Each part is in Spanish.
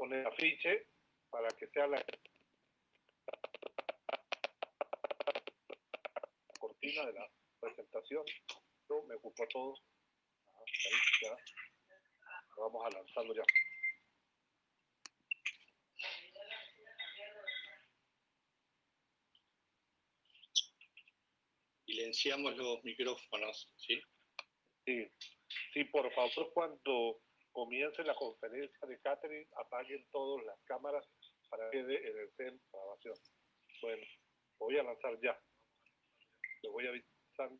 con el afiche para que sea la cortina de la presentación. Yo me ocupo todo. Ahí ya. Vamos a lanzarlo ya. Silenciamos los micrófonos, ¿sí? Sí, por favor, cuando comience la conferencia de Catherine, apaguen todas las cámaras para que quede en el centro de grabación. Bueno, voy a lanzar ya. Lo voy a avisar.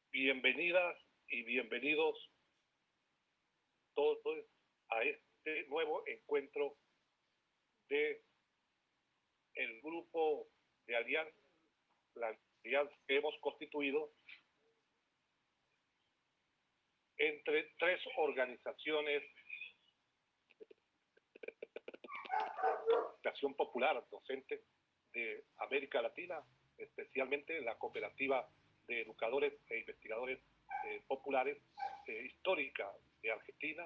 Bienvenidas y bienvenidos todos a este nuevo encuentro de el grupo de alianza, la alianza que hemos constituido entre tres organizaciones de acción popular docente de América Latina, especialmente la Cooperativa de Educadores e Investigadores Populares histórica de Argentina,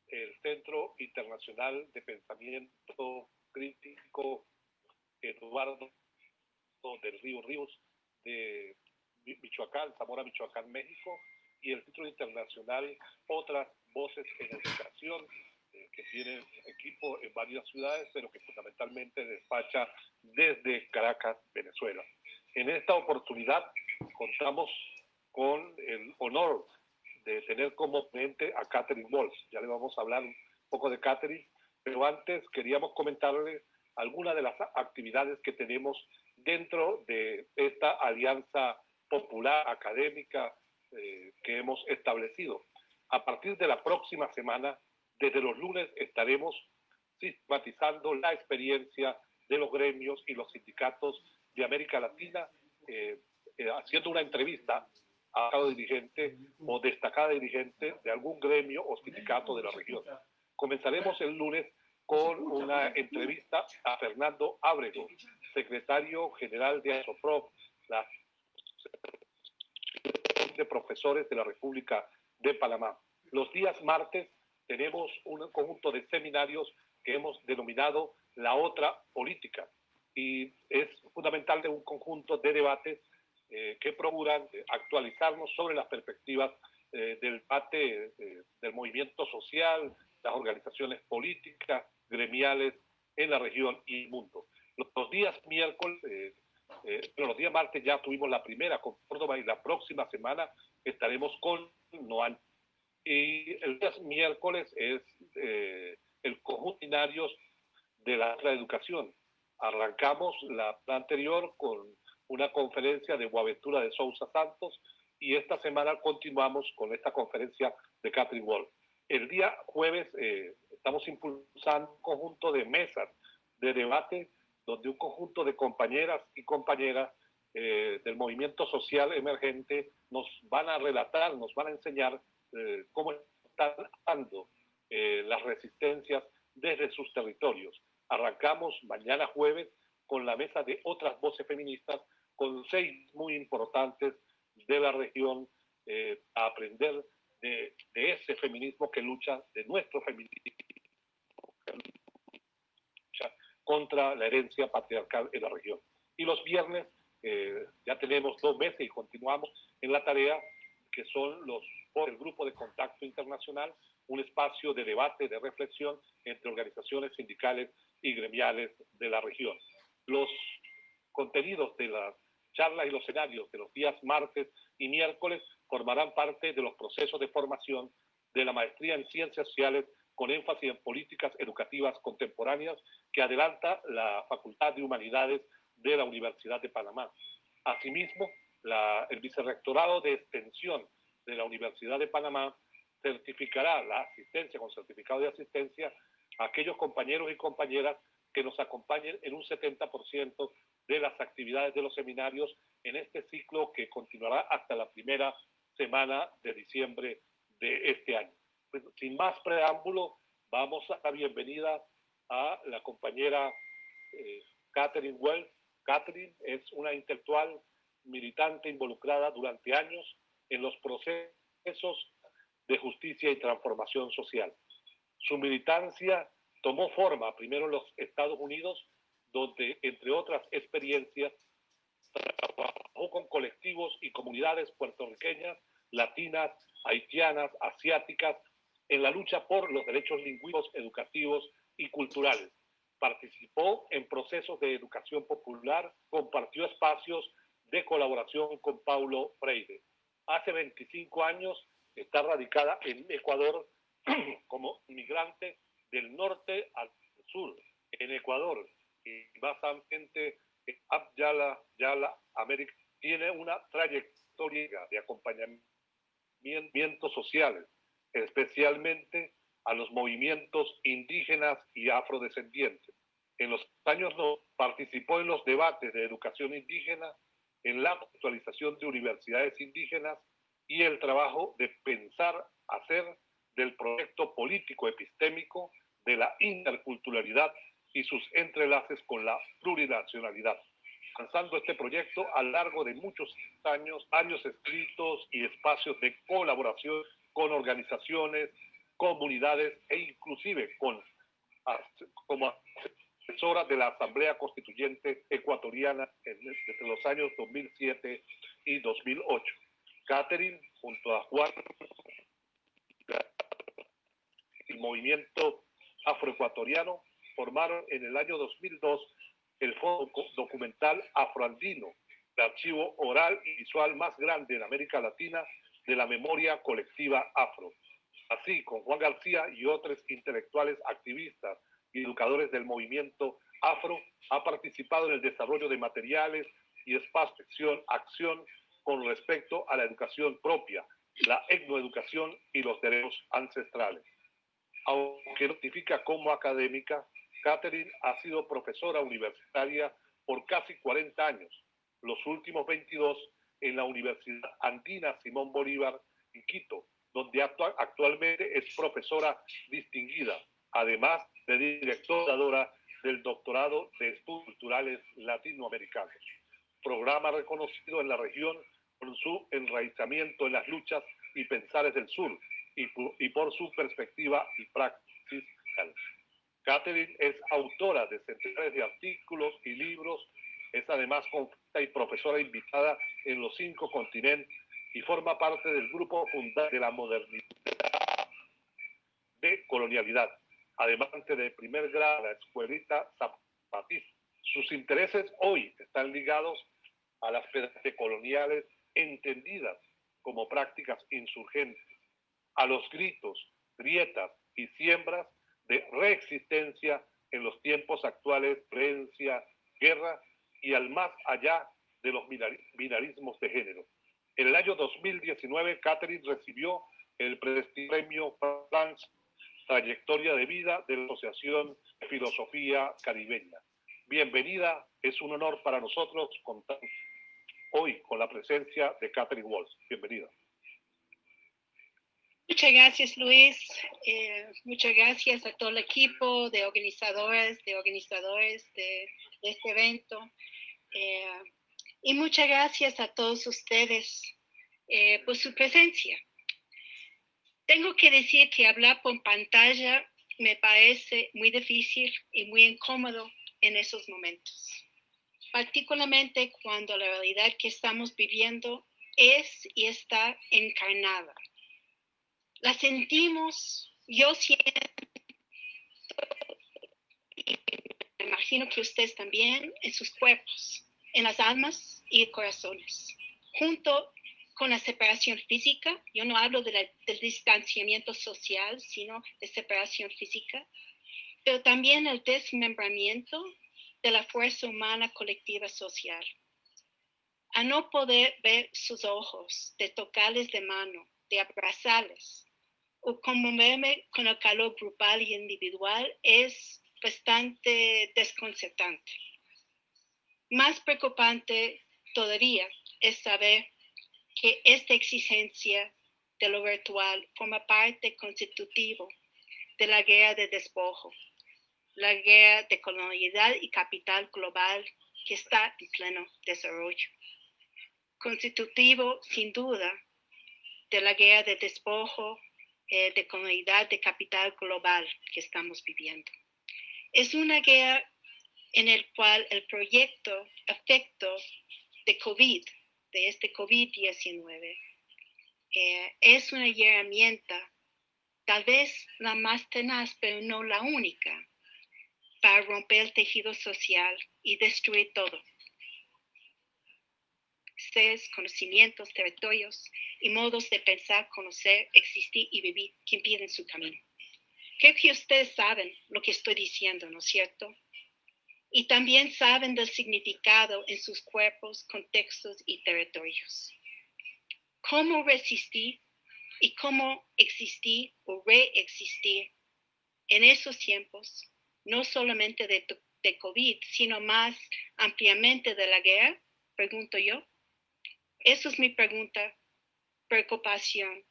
el Centro Internacional de Pensamiento Crítico Eduardo del Río Ríos de Michoacán, Zamora, Michoacán, México, y el Centro Internacional Otras Voces en Educación, que tiene equipo en varias ciudades, pero que fundamentalmente despacha desde Caracas, Venezuela. En esta oportunidad contamos con el honor de tener como ponente a Catherine Walsh. Ya le vamos a hablar un poco de Catherine, pero antes queríamos comentarle algunas de las actividades que tenemos dentro de esta alianza popular académica que hemos establecido. A partir de la próxima semana, desde los lunes, estaremos sistematizando la experiencia de los gremios y los sindicatos de América Latina, haciendo una entrevista a cada dirigente o destacada dirigente de algún gremio o sindicato de la región. Comenzaremos el lunes con una entrevista a Fernando Ábrego, secretario general de ASOPROF, la de profesores de la República de Panamá. Los días martes tenemos un conjunto de seminarios que hemos denominado La Otra Política, y es fundamental de un conjunto de debates que procuran actualizarnos sobre las perspectivas del debate del movimiento social, las organizaciones políticas, gremiales en la región y el mundo. Los días miércoles, pero los días martes ya tuvimos la primera con Córdoba y la próxima semana estaremos con Noan. Y el día miércoles es el conjunto de la educación. Arrancamos la anterior con una conferencia de Boaventura de Sousa Santos y esta semana continuamos con esta conferencia de Catherine Walsh. El día jueves estamos impulsando un conjunto de mesas de debate donde un conjunto de compañeras y compañeras del movimiento social emergente nos van a relatar, nos van a enseñar cómo están dando las resistencias desde sus territorios. Arrancamos mañana jueves con la mesa de otras voces feministas, con 6 muy importantes de la región, a aprender de ese feminismo que lucha, de nuestro feminismo que lucha contra la herencia patriarcal en la región. Y los viernes ya tenemos 2 meses y continuamos en la tarea que son el Grupo de Contacto Internacional, un espacio de debate, de reflexión entre organizaciones sindicales y gremiales de la región. Los contenidos de las charlas y los escenarios de los días martes y miércoles formarán parte de los procesos de formación de la maestría en Ciencias Sociales con énfasis en políticas educativas contemporáneas que adelanta la Facultad de Humanidades de la Universidad de Panamá. Asimismo, el Vicerrectorado de Extensión de la Universidad de Panamá certificará la asistencia con certificado de asistencia a aquellos compañeros y compañeras que nos acompañen en un 70% de las actividades de los seminarios en este ciclo que continuará hasta la primera semana de diciembre de este año. Pues, sin más preámbulo, vamos a dar bienvenida a la compañera Catherine Wells. Catherine es una intelectual militante involucrada durante años en los procesos de justicia y transformación social. Su militancia tomó forma primero en los Estados Unidos, donde, entre otras experiencias, trabajó con colectivos y comunidades puertorriqueñas, latinas, haitianas, asiáticas, en la lucha por los derechos lingüísticos, educativos y culturales. Participó en procesos de educación popular, compartió espacios de colaboración con Paulo Freire. Hace 25 años está radicada en Ecuador como inmigrante del norte al sur, en Ecuador, y básicamente Yala, América, tiene una trayectoria de acompañamientos sociales, especialmente a los movimientos indígenas y afrodescendientes. En los años 90 participó en los debates de educación indígena, en la actualización de universidades indígenas y el trabajo de pensar, hacer del proyecto político epistémico de la interculturalidad y sus entrelaces con la plurinacionalidad. Lanzando este proyecto a lo largo de muchos años, varios escritos y espacios de colaboración con organizaciones, comunidades e inclusive como asesora de la Asamblea Constituyente Ecuatoriana entre los años 2007 y 2008. Catherine, junto a Juan, el movimiento afroecuatoriano, formaron en el año 2002 el Fondo Documental Afroandino, el archivo oral y visual más grande en América Latina de la memoria colectiva afro. Así, con Juan García y otros intelectuales, activistas y educadores del movimiento afro, ha participado en el desarrollo de materiales y espacios de acción con respecto a la educación propia, la etnoeducación y los derechos ancestrales. Aunque notifica como académica, Catherine ha sido profesora universitaria por casi 40 años, los últimos 22 en la Universidad Andina Simón Bolívar en Quito, donde actualmente es profesora distinguida, además de directora del Doctorado de Estudios Culturales Latinoamericanos, programa reconocido en la región por su enraizamiento en las luchas y pensares del sur y por su perspectiva y praxis. Catherine es autora de centenares de artículos y libros, es además conferencista y profesora invitada en los 5 continentes y forma parte del grupo fundador de la modernidad de colonialidad, además de primer grado de la escuelita zapatista. Sus intereses hoy están ligados a las pedagogías coloniales entendidas como prácticas insurgentes, a los gritos, grietas y siembras de reexistencia en los tiempos actuales, violencia, guerra y al más allá de los binarismos de género. En el año 2019, Catherine recibió el premio France Trayectoria de Vida de la Asociación de Filosofía Caribeña. Bienvenida, es un honor para nosotros contar hoy con la presencia de Catherine Walsh. Bienvenida. Muchas gracias, Luis. Muchas gracias a todo el equipo de organizadores de este evento. Y muchas gracias a todos ustedes por su presencia. Tengo que decir que hablar por pantalla me parece muy difícil y muy incómodo en esos momentos, particularmente cuando la realidad que estamos viviendo es y está encarnada. La sentimos, yo siento, y me imagino que ustedes también, en sus cuerpos, en las almas y corazones. Junto con la separación física, yo no hablo del distanciamiento social, sino de separación física, pero también el desmembramiento de la fuerza humana colectiva social. A no poder ver sus ojos, de tocarles de mano, de abrazarles, o conmoverme con el calor grupal y individual es bastante desconcertante. Más preocupante todavía es saber que esta exigencia de lo virtual forma parte constitutivo de la guerra de despojo, la guerra de colonialidad y capital global que está en pleno desarrollo. Constitutivo, sin duda, de la guerra de despojo, de colonialidad, de capital global que estamos viviendo. Es una guerra en el cual el proyecto, efecto de COVID, de este COVID-19, es una herramienta, tal vez la más tenaz, pero no la única, para romper el tejido social y destruir todo. Seres, conocimientos, territorios y modos de pensar, conocer, existir y vivir que impiden su camino. Creo que ustedes saben lo que estoy diciendo, ¿no es cierto? Y también saben del significado en sus cuerpos, contextos y territorios. ¿Cómo resistir y cómo existir o reexistir en esos tiempos, no solamente de COVID, sino más ampliamente de la guerra? Pregunto yo. Esa es mi pregunta, preocupación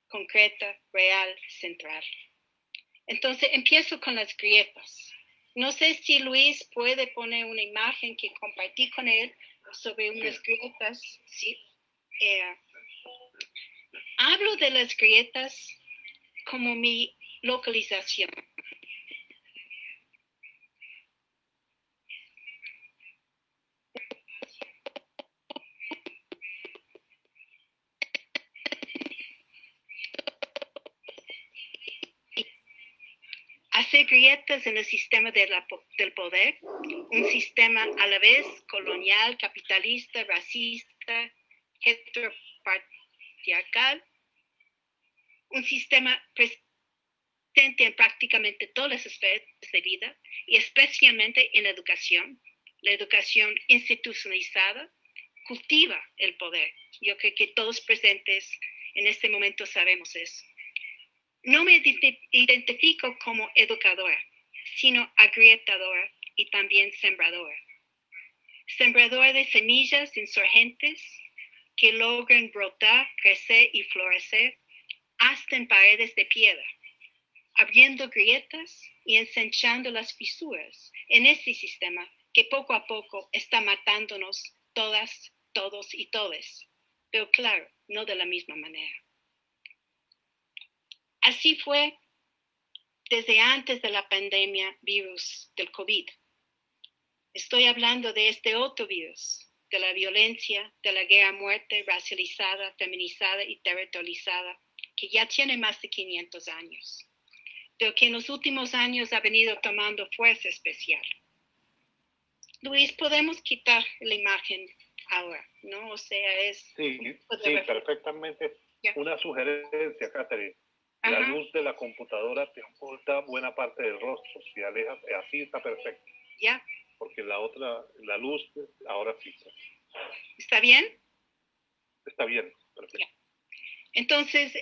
concreta, real, central. Entonces, empiezo con las grietas. No sé si Luis puede poner una imagen que compartí con él sobre unas grietas. Sí. Hablo de las grietas como mi localización. Hacer grietas en el sistema del poder, un sistema a la vez colonial, capitalista, racista, heteropatriarcal, un sistema presente en prácticamente todas las esferas de vida y especialmente en educación. La educación institucionalizada cultiva el poder. Yo creo que todos presentes en este momento sabemos eso. No me identifico como educadora, sino agrietadora y también sembradora. Sembradora de semillas insurgentes que logran brotar, crecer y florecer hasta en paredes de piedra, abriendo grietas y ensanchando las fisuras en este sistema que poco a poco está matándonos todas, todos y todes, pero claro, no de la misma manera. Así fue desde antes de la pandemia virus del COVID. Estoy hablando de este otro virus, de la violencia, de la guerra a muerte racializada, feminizada y territorializada, que ya tiene más de 500 años, pero que en los últimos años ha venido tomando fuerza especial. Luis, podemos quitar la imagen ahora, ¿no? O sea, es... Sí, perfectamente. Yeah. Una sugerencia, Catherine. La luz de la computadora te oculta buena parte del rostro. Si alejas, así está perfecto. Ya. Porque la luz, ahora sí. ¿Está bien? Está bien, perfecto. Ya. Entonces,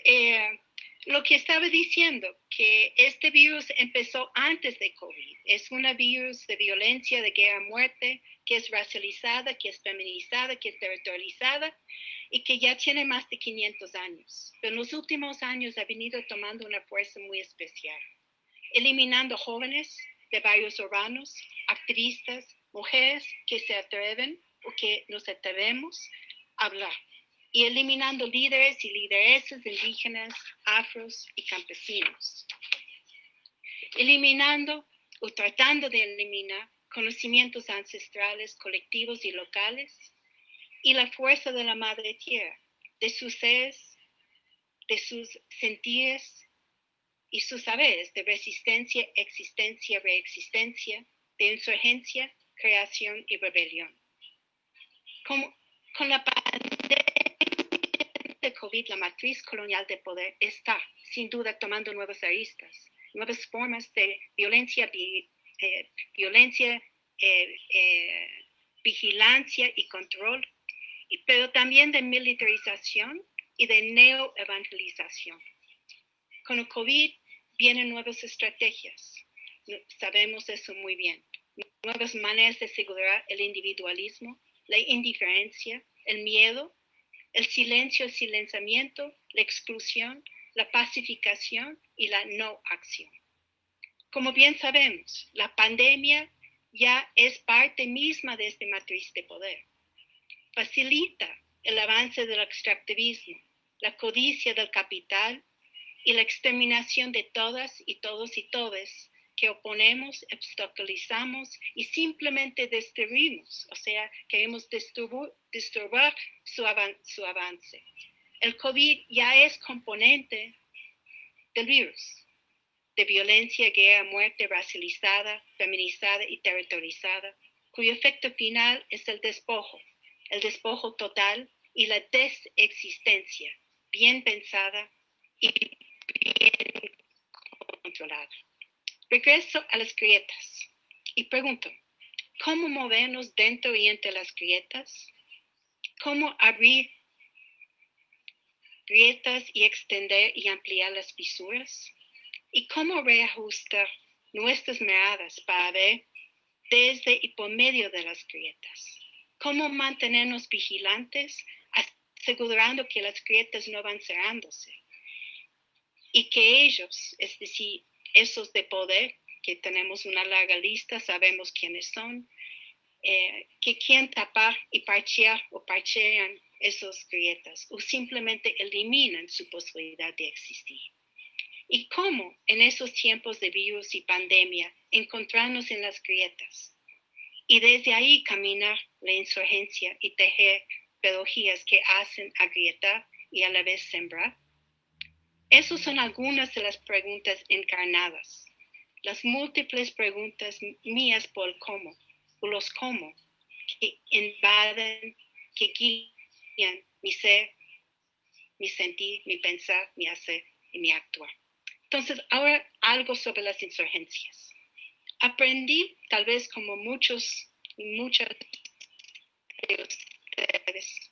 lo que estaba diciendo, que este virus empezó antes de COVID. Es un virus de violencia, de guerra a muerte, que es racializada, que es feminizada, que es territorializada, y que ya tiene más de 500 años. Pero en los últimos años ha venido tomando una fuerza muy especial, eliminando jóvenes de barrios urbanos, activistas, mujeres que se atreven o que nos atrevemos a hablar, y eliminando líderes y lideresas indígenas, afros y campesinos. Eliminando o tratando de eliminar conocimientos ancestrales, colectivos y locales, y la fuerza de la madre tierra, de sus seres, de sus sentires y sus saberes de resistencia, existencia, reexistencia, de insurgencia, creación y rebelión. Con la pandemia de COVID, la matriz colonial de poder está, sin duda, tomando nuevas aristas, nuevas formas de violencia, vigilancia y control, pero también de militarización y de neoevangelización. Con el COVID vienen nuevas estrategias, sabemos eso muy bien, nuevas maneras de asegurar el individualismo, la indiferencia, el miedo, el silencio, el silenciamiento, la exclusión, la pacificación y la no acción. Como bien sabemos, la pandemia ya es parte misma de esta matriz de poder. Facilita el avance del extractivismo, la codicia del capital y la exterminación de todas y todos y todes que oponemos, obstaculizamos y simplemente destruimos, o sea, queremos disturbar su avance. El COVID ya es componente del virus, de violencia, guerra, muerte racializada, feminizada y territorializada, cuyo efecto final es el despojo total y la desexistencia, bien pensada y bien controlada. Regreso a las grietas y pregunto, ¿cómo movernos dentro y entre las grietas? ¿Cómo abrir grietas y extender y ampliar las fisuras? ¿Y cómo reajustar nuestras miradas para ver desde y por medio de las grietas? ¿Cómo mantenernos vigilantes, asegurando que las grietas no van cerrándose? Y que ellos, es decir, esos de poder, que tenemos una larga lista, sabemos quiénes son, que quieren tapar y parchear o parchean esas grietas o simplemente eliminan su posibilidad de existir. Y cómo en esos tiempos de virus y pandemia encontrarnos en las grietas y desde ahí caminar la insurgencia y tejer pedagogías que hacen agrietar y a la vez sembrar. Esas son algunas de las preguntas encarnadas, las múltiples preguntas mías por el cómo, o los cómo, que invaden, que guían mi ser, mi sentir, mi pensar, mi hacer y mi actuar. Entonces, ahora algo sobre las insurgencias. Aprendí, tal vez como muchos y muchas de ustedes,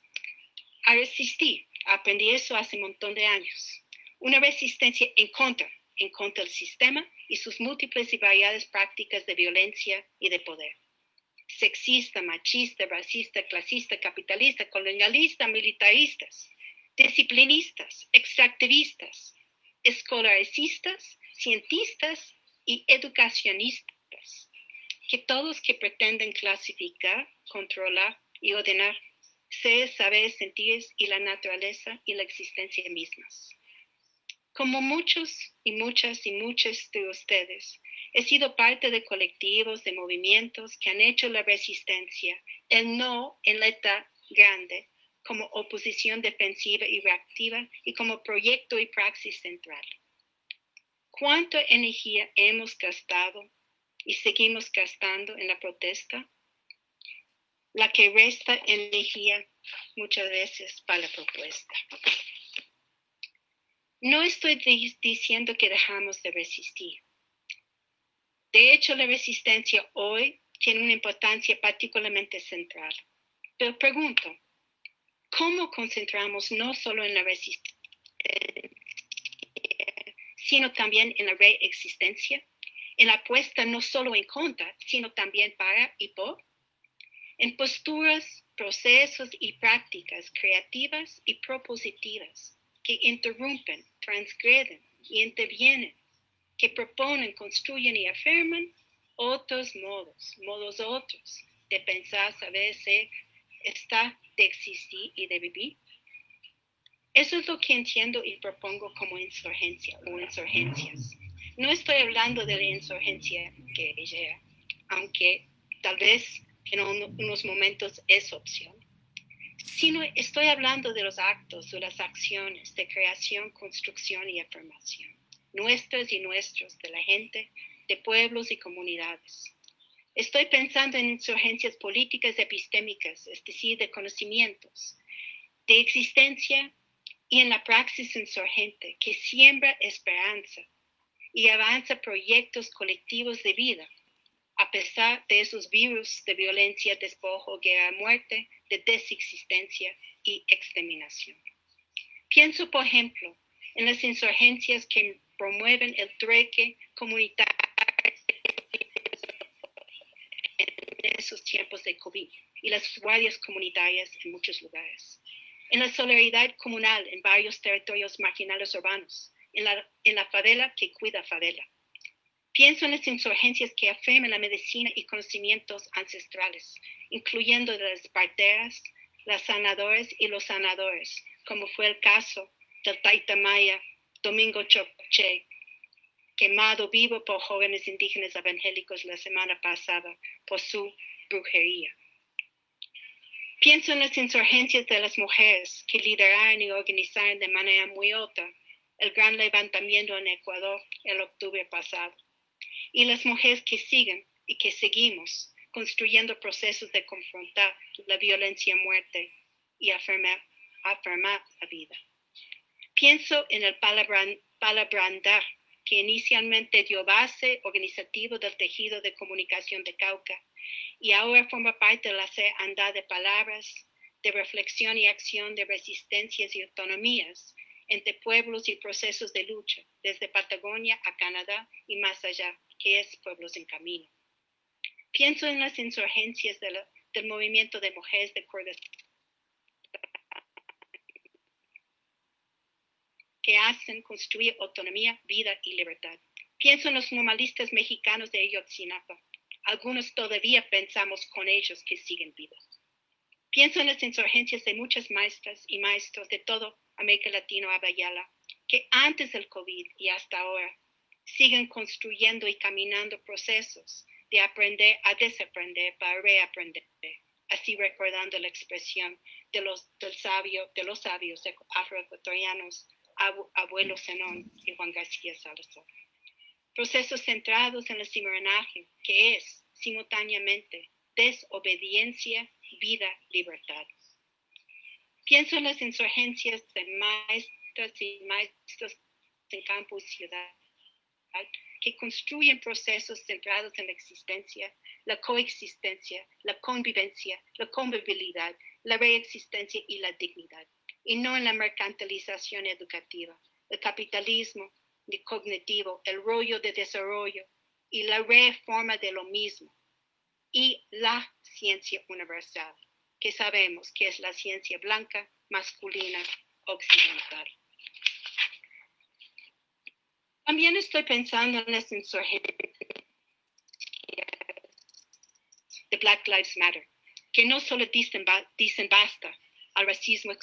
a resistir. Aprendí eso hace un montón de años. Una resistencia en contra del sistema y sus múltiples y variadas prácticas de violencia y de poder. Sexista, machista, racista, clasista, capitalista, colonialista, militaristas, disciplinistas, extractivistas, escolaricistas, cientistas y educacionistas, que todos que pretenden clasificar, controlar y ordenar seres, saberes, sentires y la naturaleza y la existencia mismas. Como muchos y muchas de ustedes, he sido parte de colectivos, de movimientos que han hecho la resistencia, el no en la edad grande, como oposición defensiva y reactiva y como proyecto y praxis central. ¿Cuánta energía hemos gastado y seguimos gastando en la protesta? La que resta energía muchas veces para la propuesta. No estoy diciendo que dejamos de resistir. De hecho, la resistencia hoy tiene una importancia particularmente central. Pero pregunto, ¿cómo concentramos no solo en la resistencia, sino también en la reexistencia? En la apuesta no solo en contra, sino también para y por. En posturas, procesos y prácticas creativas y propositivas que interrumpen, transgreden y intervienen, que proponen, construyen y afirman otros modos otros de pensar, saber, ser, estar, de existir y de vivir. Eso es lo que entiendo y propongo como insurgencia o insurgencias. No estoy hablando de la insurgencia guerrillera, aunque tal vez en unos momentos es opción, sino estoy hablando de los actos, de las acciones de creación, construcción y afirmación, nuestras y nuestros, de la gente, de pueblos y comunidades. Estoy pensando en insurgencias políticas epistémicas, es decir, de conocimientos, de existencia y en la praxis insurgente que siembra esperanza y avanza proyectos colectivos de vida, a pesar de esos virus de violencia, despojo, guerra, muerte, de desexistencia y exterminación. Pienso, por ejemplo, en las insurgencias que promueven el trueque comunitario esos tiempos de COVID y las guardias comunitarias en muchos lugares. En la solidaridad comunal en varios territorios marginales urbanos, en la favela que cuida favela. Pienso en las insurgencias que afirman la medicina y conocimientos ancestrales, incluyendo de las parteras, las sanadoras y los sanadores, como fue el caso del Taitamaya Domingo Choche, quemado vivo por jóvenes indígenas evangélicos la semana pasada por su brujería. Pienso en las insurgencias de las mujeres que lideraron y organizaron de manera muy alta el gran levantamiento en Ecuador el octubre pasado, y las mujeres que siguen y que seguimos construyendo procesos de confrontar la violencia y muerte y afirmar la vida. Pienso en el palabrandar, que inicialmente dio base organizativo del tejido de comunicación de Cauca y ahora forma parte del hacer andar de palabras, de reflexión y acción de resistencias y autonomías entre pueblos y procesos de lucha, desde Patagonia a Canadá y más allá, que es Pueblos en Camino. Pienso en las insurgencias del movimiento de mujeres de Kurdistán que hacen construir autonomía, vida y libertad. Pienso en los normalistas mexicanos de Ayotzinapa. Algunos todavía pensamos con ellos que siguen vivos. Pienso en las insurgencias de muchas maestras y maestros de toda América Latina Abayala, que antes del COVID y hasta ahora siguen construyendo y caminando procesos de aprender a desaprender para reaprender, así recordando la expresión de los sabios afroecuatorianos Abuelo Zenón y Juan García Salazar. Procesos centrados en el cimarronaje, que es simultáneamente desobediencia, vida, libertad. Pienso en las insurgencias de maestras y maestros en campo y ciudad, que construyen procesos centrados en la existencia, la coexistencia, la convivencia, la convivialidad, la reexistencia y la dignidad, y no en la mercantilización educativa, el capitalismo cognitivo, el rollo de desarrollo y la reforma de lo mismo, y la ciencia universal, que sabemos que es la ciencia blanca, masculina, occidental. También estoy pensando en las insurgencias de Black Lives Matter, que no solo dicen basta al racismo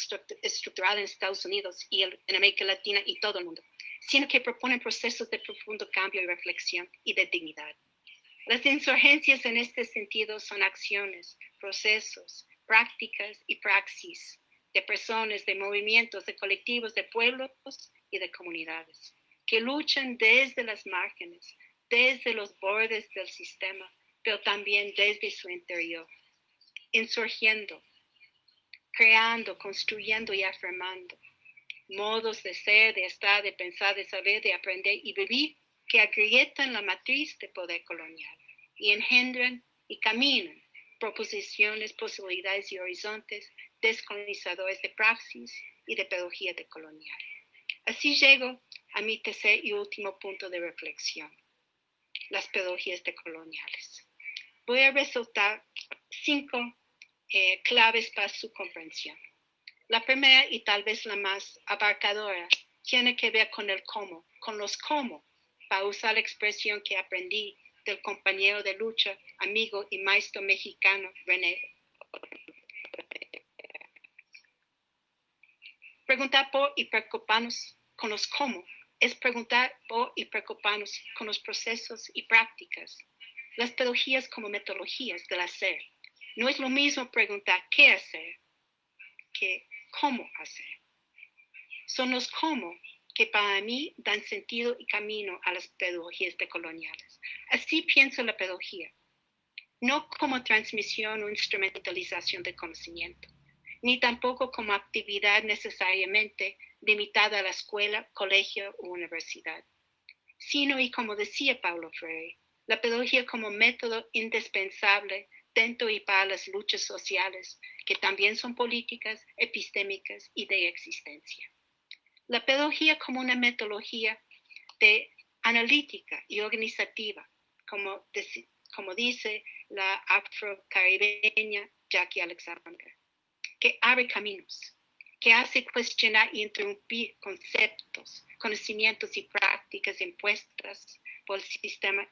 estructural en Estados Unidos y en América Latina y todo el mundo, sino que proponen procesos de profundo cambio y reflexión y de dignidad. Las insurgencias en este sentido son acciones, procesos, prácticas y praxis de personas, de movimientos, de colectivos, de pueblos y de comunidades, que luchan desde las márgenes, desde los bordes del sistema, pero también desde su interior, insurgiendo, creando, construyendo y afirmando modos de ser, de estar, de pensar, de saber, de aprender y vivir que agrietan la matriz de poder colonial y engendran y caminan proposiciones, posibilidades y horizontes descolonizadores de praxis y de pedagogía decolonial. Así llego a mi tercer y último punto de reflexión, las pedagogías decoloniales. Voy a resaltar 5 claves para su comprensión. La primera y tal vez la más abarcadora tiene que ver con el cómo, con los cómo, para usar la expresión que aprendí del compañero de lucha, amigo y maestro mexicano René. Preguntar por y preocuparnos con los cómo es preguntar por y preocuparnos con los procesos y prácticas, las pedagogías como metodologías del hacer. No es lo mismo preguntar qué hacer que cómo hacer. Son los cómo que para mí dan sentido y camino a las pedagogías decoloniales. Así pienso la pedagogía, no como transmisión o instrumentalización de conocimiento, ni tampoco como actividad necesariamente limitada a la escuela, colegio o universidad, sino, y como decía Paulo Freire, la pedagogía como método indispensable dentro y para las luchas sociales, que también son políticas, epistémicas y de existencia. La pedagogía como una metodología de analítica y organizativa, como dice la afrocaribeña Jackie Alexander, que abre caminos, que hace cuestionar y interrumpir conceptos, conocimientos y prácticas impuestas por el sistema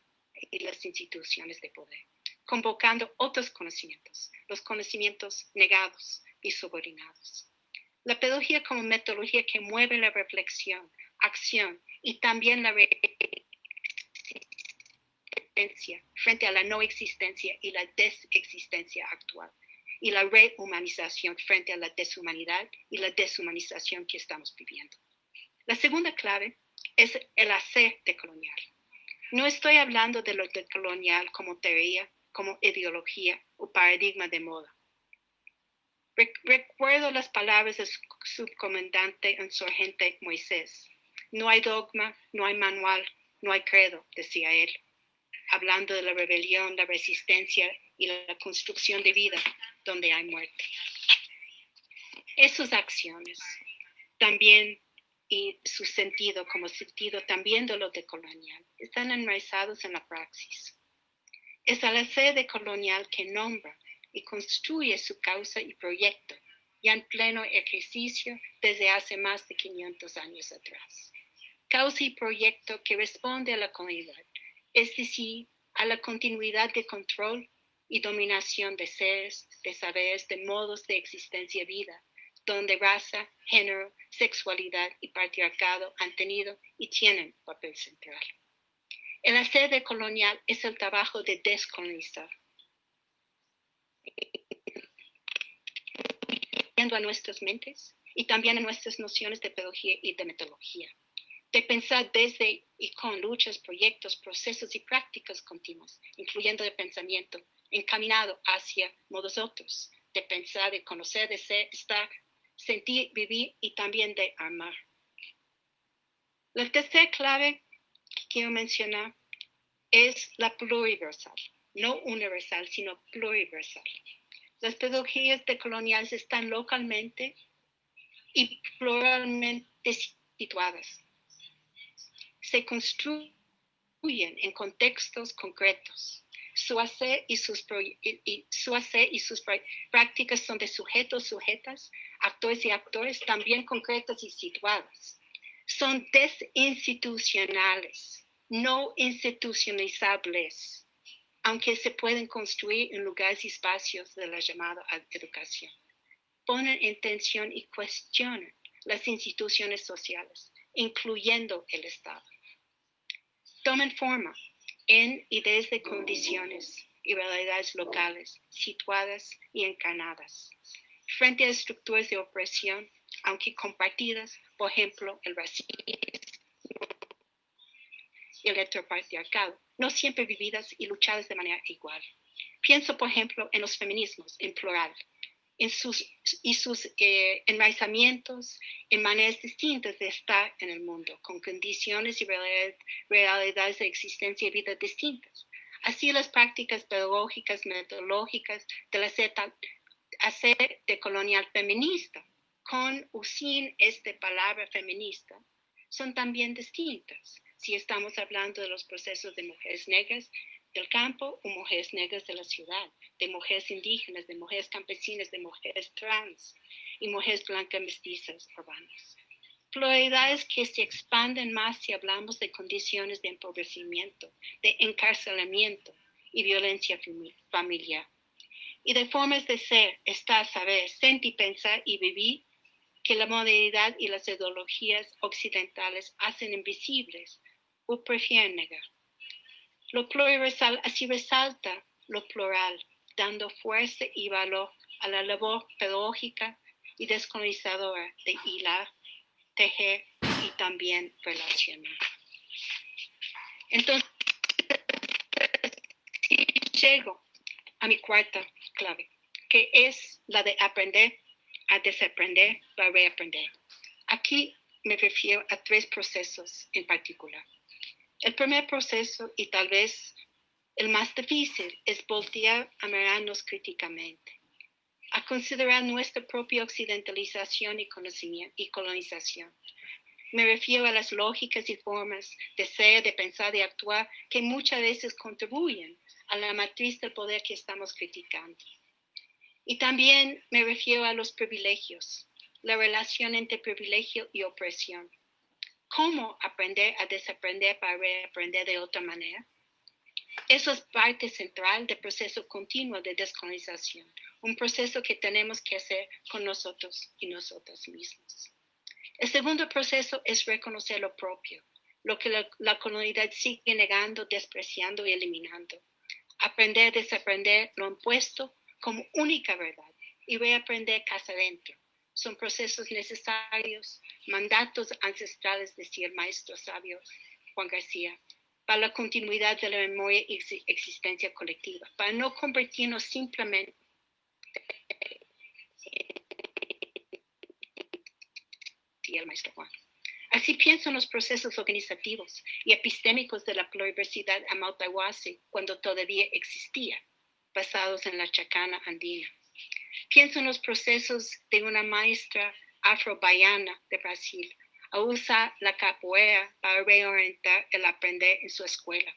y las instituciones de poder, convocando otros conocimientos, los conocimientos negados y subordinados. La pedagogía como metodología que mueve la reflexión, acción y también la existencia frente a la no existencia y la desexistencia actual, y la rehumanización frente a la deshumanidad y la deshumanización que estamos viviendo. La segunda clave es el hacer decolonial. No estoy hablando de lo decolonial como teoría, como ideología o paradigma de moda. Recuerdo las palabras del subcomandante insurgente Moisés. No hay dogma, no hay manual, no hay credo, decía él, hablando de la rebelión, la resistencia y la construcción de vida donde hay muerte. Esas acciones también y su sentido como sentido también de lo decolonial están enraizados en la praxis. Es el hacer decolonial que nombra y construye su causa y proyecto, ya en pleno ejercicio desde hace más de 500 años atrás. Causa y proyecto que responde a la comunidad, es decir, a la continuidad de control y dominación de seres, de saberes, de modos de existencia y vida, donde raza, género, sexualidad y patriarcado han tenido y tienen papel central. El hacer decolonial es el trabajo de descolonizar, a nuestras mentes y también a nuestras nociones de pedagogía y de metodología, de pensar desde y con luchas, proyectos, procesos y prácticas continuas, incluyendo el pensamiento encaminado hacia modos otros, de pensar, de conocer, de ser, estar, sentir, vivir y también de amar. La tercera clave que quiero mencionar es la pluriversal, no universal, sino pluriversal. Las pedagogías decoloniales están localmente y pluralmente situadas. Se construyen en contextos concretos. Su hacer y sus prácticas son de sujetos, sujetas, actores y actores también concretas y situadas. Son desinstitucionales, no institucionalizables, aunque se pueden construir en lugares y espacios de la llamada educación. Ponen en tensión y cuestionan las instituciones sociales, incluyendo el Estado. Toman forma en y desde condiciones y realidades locales, situadas y encarnadas, frente a estructuras de opresión, aunque compartidas, por ejemplo, el racismo y el heteropatriarcado, no siempre vividas y luchadas de manera igual. Pienso, por ejemplo, en los feminismos, en plural, en sus enraizamientos en maneras distintas de estar en el mundo, con condiciones y realidades de existencia y vida distintas. Así las prácticas pedagógicas, metodológicas de la hacer decolonial feminista, con o sin esta palabra feminista, son también distintas. Si estamos hablando de los procesos de mujeres negras del campo o mujeres negras de la ciudad, de mujeres indígenas, de mujeres campesinas, de mujeres trans y mujeres blancas mestizas urbanas. Pluralidades que se expanden más si hablamos de condiciones de empobrecimiento, de encarcelamiento y violencia familiar. Y de formas de ser, estar, saber, sentir, pensar y vivir que la modernidad y las ideologías occidentales hacen invisibles o prefieren negar. Lo pluriversal así resalta lo plural, dando fuerza y valor a la labor pedagógica y descolonizadora de hilar, tejer y también relacionar. Entonces, llego a mi cuarta clave, que es la de aprender a desaprender para reaprender. Aquí me refiero a 3 procesos en particular. El primer proceso, y tal vez el más difícil, es voltear a mirarnos críticamente, a considerar nuestra propia occidentalización y colonización. Me refiero a las lógicas y formas de ser, de pensar, de actuar que muchas veces contribuyen a la matriz del poder que estamos criticando. Y también me refiero a los privilegios, la relación entre privilegio y opresión. ¿Cómo aprender a desaprender para reaprender de otra manera? Eso es parte central del proceso continuo de descolonización, un proceso que tenemos que hacer con nosotros y nosotras mismos. El segundo proceso es reconocer lo propio, lo que la colonialidad sigue negando, despreciando y eliminando. Aprender, desaprender lo impuesto como única verdad y reaprender casa adentro. Son procesos necesarios, mandatos ancestrales, decía el maestro sabio Juan García, para la continuidad de la memoria y existencia colectiva, para no convertirnos simplemente en el maestro Juan. Así pienso en los procesos organizativos y epistémicos de la pluriversidad Amautahuasi cuando todavía existía, basados en la chacana andina. Pienso en los procesos de una maestra afro-baiana de Brasil, a usar la capoeira para reorientar el aprender en su escuela.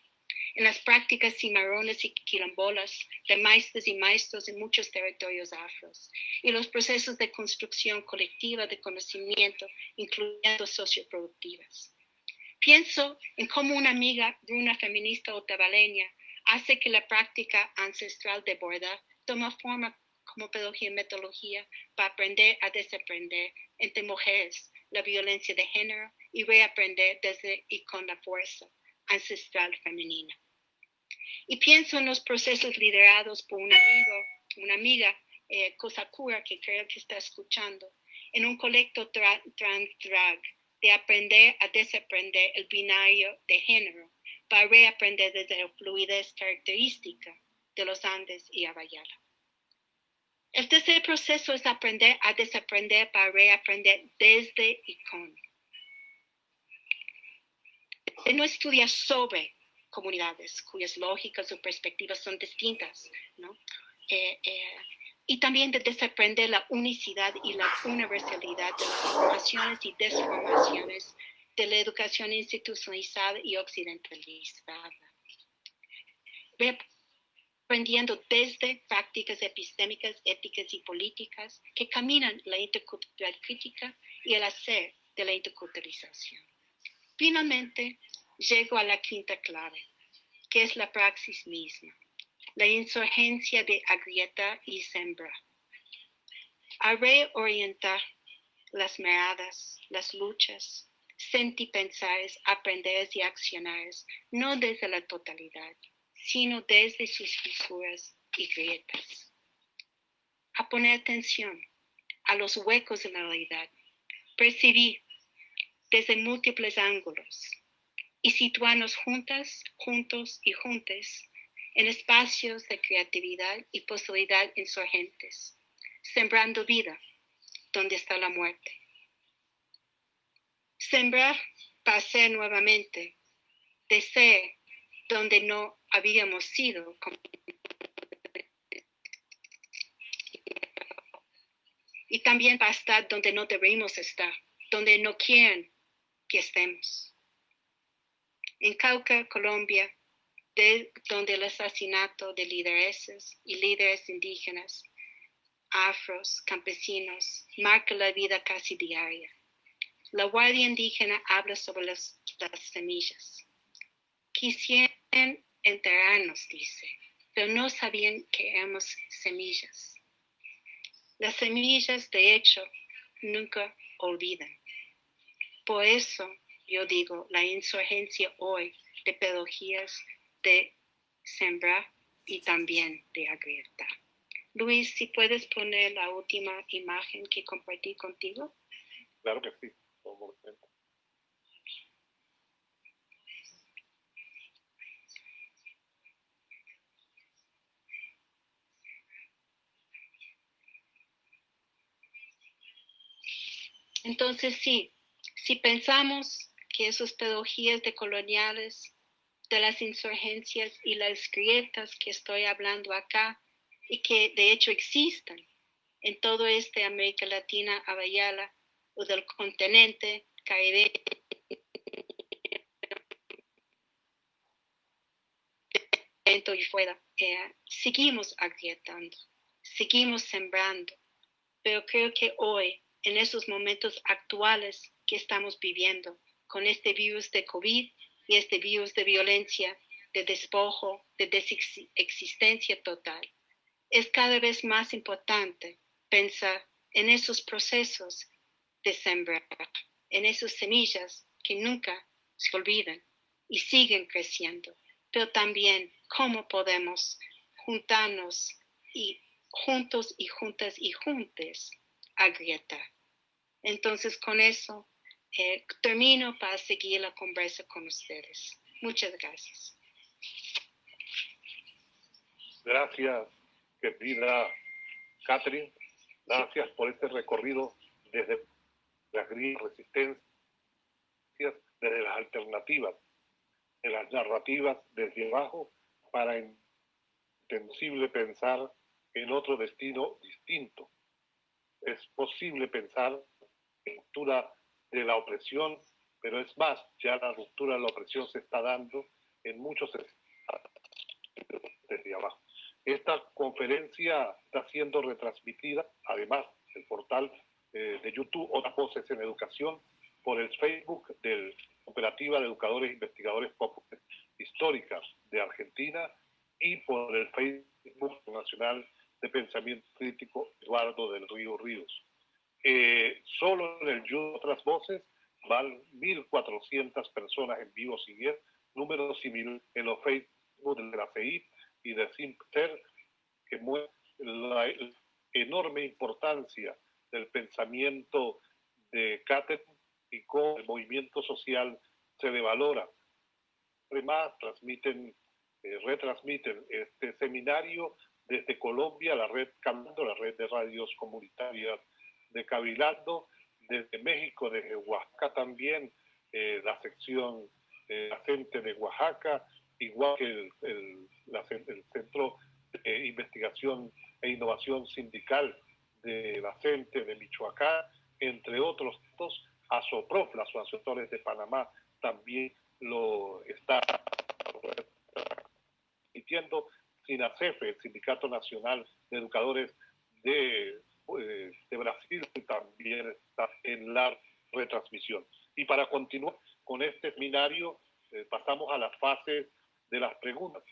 En las prácticas cimarrones y quilombolas de maestros y maestros en muchos territorios afros, y los procesos de construcción colectiva de conocimiento, incluyendo socioproductivas. Pienso en cómo una amiga de una feminista otavaleña hace que la práctica ancestral de bordar toma forma como pedagogía y metodología para aprender a desaprender entre mujeres la violencia de género y reaprender desde y con la fuerza ancestral femenina. Y pienso en los procesos liderados por una amiga, Kosakura, que creo que está escuchando, en un colecto trans-drag de aprender a desaprender el binario de género para reaprender desde la fluidez característica de los Andes y Abayala. El tercer proceso es aprender a desaprender para reaprender desde y con. No estudiar sobre comunidades cuyas lógicas o perspectivas son distintas, ¿no? Y también de desaprender la unicidad y la universalidad de las formaciones y desformaciones de la educación institucionalizada y occidentalizada. Aprendiendo desde prácticas epistémicas, éticas y políticas que caminan la interculturalidad crítica y el hacer de la interculturalización. Finalmente, llego a la quinta clave, que es la praxis misma, la insurgencia de agrietar y sembrar. A reorientar las miradas, las luchas, sentipensares, aprenderes y accionares, no desde la totalidad, sino desde sus fisuras y grietas. A poner atención a los huecos de la realidad, percibir desde múltiples ángulos y situarnos juntos y juntes en espacios de creatividad y posibilidad insurgentes, sembrando vida donde está la muerte. Sembrar para ser nuevamente, de ser donde no habíamos sido. Y también para estar donde no debemos estar, donde no quieren que estemos. En Cauca, Colombia, donde el asesinato de lideresas y líderes indígenas, afros, campesinos, marca la vida casi diaria. La Guardia Indígena habla sobre las semillas. Quisieran enterrarnos, dice, pero no sabían que éramos semillas. Las semillas, de hecho, nunca olvidan. Por eso, yo digo, la insurgencia hoy de pedagogías de sembrar y también de agrietar. Luis, si puedes poner la última imagen que compartí contigo. Claro que sí, por un momento. Entonces sí, si pensamos que esas pedagogías decoloniales de las insurgencias y las grietas que estoy hablando acá y que de hecho existen en todo este América Latina, Abayala o del continente caribeño, dentro y fuera, seguimos agrietando, seguimos sembrando, pero creo que hoy, en esos momentos actuales que estamos viviendo, con este virus de COVID y este virus de violencia, de despojo, de desexistencia total, es cada vez más importante pensar en esos procesos de sembrar, en esas semillas que nunca se olvidan y siguen creciendo, pero también cómo podemos juntarnos y juntos y juntas y juntes agrietar. Entonces con eso termino para seguir la conversa con ustedes. Muchas gracias. Gracias, querida Catherine. Gracias por este recorrido desde las resistencias, desde las alternativas, de las narrativas desde abajo, para posible pensar en otro destino distinto. Es posible pensar en la ruptura de la opresión, pero es más, ya la ruptura de la opresión se está dando en muchos desde abajo. Esta conferencia está siendo retransmitida, además del portal de YouTube, Otras Voces en Educación, por el Facebook de la Cooperativa de Educadores e Investigadores Populares Históricas de Argentina y por el Facebook Nacional de Pensamiento Crítico Eduardo del Río Ríos. Solo en el YouTube Otras Voces van 1.400 personas en vivo siguiendo, números similares en los Facebook de la CEI y de Simper, que muestra la enorme importancia del pensamiento de Catherine y cómo el movimiento social se devalora. Además, retransmiten este seminario desde Colombia, la red Cabilando, la red de radios comunitarias de Cabilando, desde México, desde Oaxaca también, la sección la CENTE de Oaxaca, igual que el Centro de Investigación e Innovación Sindical de la CENTE de Michoacán, entre otros. ASOPROF, las asociaciones de Panamá, también lo está emitiendo. SINACEF, el Sindicato Nacional de Educadores de Brasil, también está en la retransmisión. Y para continuar con este seminario, pasamos a las fases de las preguntas.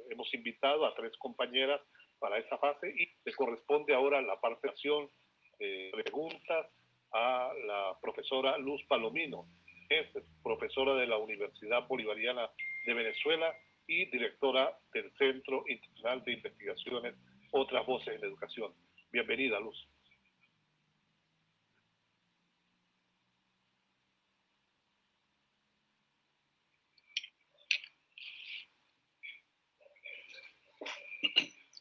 Hemos invitado a 3 compañeras para esa fase y le corresponde ahora la parte de acción, preguntas a la profesora Luz Palomino. Es profesora de la Universidad Bolivariana de Venezuela y directora del Centro Internacional de Investigaciones Otras Voces en Educación. Bienvenida, Luz.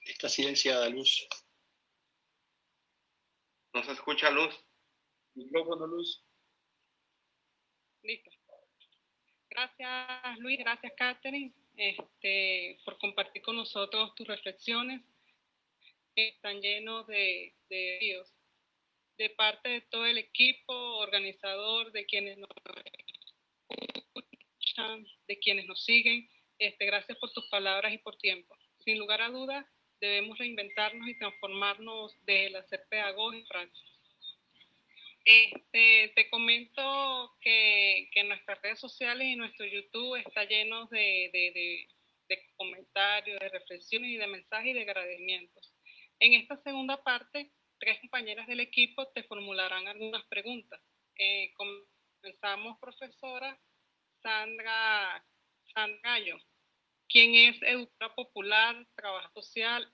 Está silenciada, Luz. ¿No se escucha, Luz? Micrófono, Luz. Listo. Gracias, Luis. Gracias, Catherine, por compartir con nosotros tus reflexiones. Están llenos de Dios, de parte de todo el equipo organizador, de quienes nos escuchan, de quienes nos siguen. Gracias por tus palabras y por tiempo. Sin lugar a dudas, debemos reinventarnos y transformarnos del hacer pedagogía en práctica. Te comento que nuestras redes sociales y nuestro YouTube está lleno de comentarios, de reflexiones y de mensajes y de agradecimientos. En esta segunda parte, 3 compañeras del equipo te formularán algunas preguntas. Comenzamos, profesora Sandra Gallo, quien es educadora popular, trabajo social,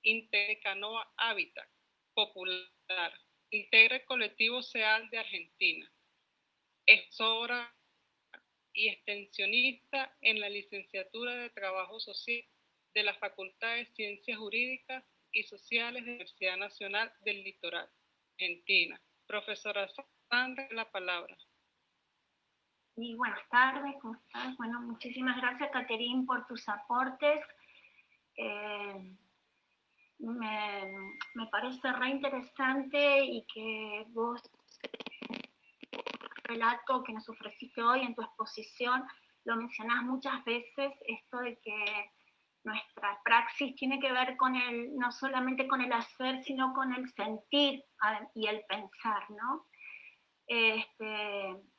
integra Canoa Hábitat Popular, integra el colectivo SEAL de Argentina, es profesora y extensionista en la licenciatura de Trabajo Social de la Facultad de Ciencias Jurídicas y Sociales de la Universidad Nacional del Litoral, Argentina. Profesora Sandra, la palabra. Y buenas tardes, ¿cómo estás? Bueno, muchísimas gracias, Catherine, por tus aportes. Me parece re interesante y que vos, el relato que nos ofreciste hoy en tu exposición, lo mencionás muchas veces, esto de que nuestra praxis tiene que ver con no solamente con el hacer, sino con el sentir y el pensar, ¿no?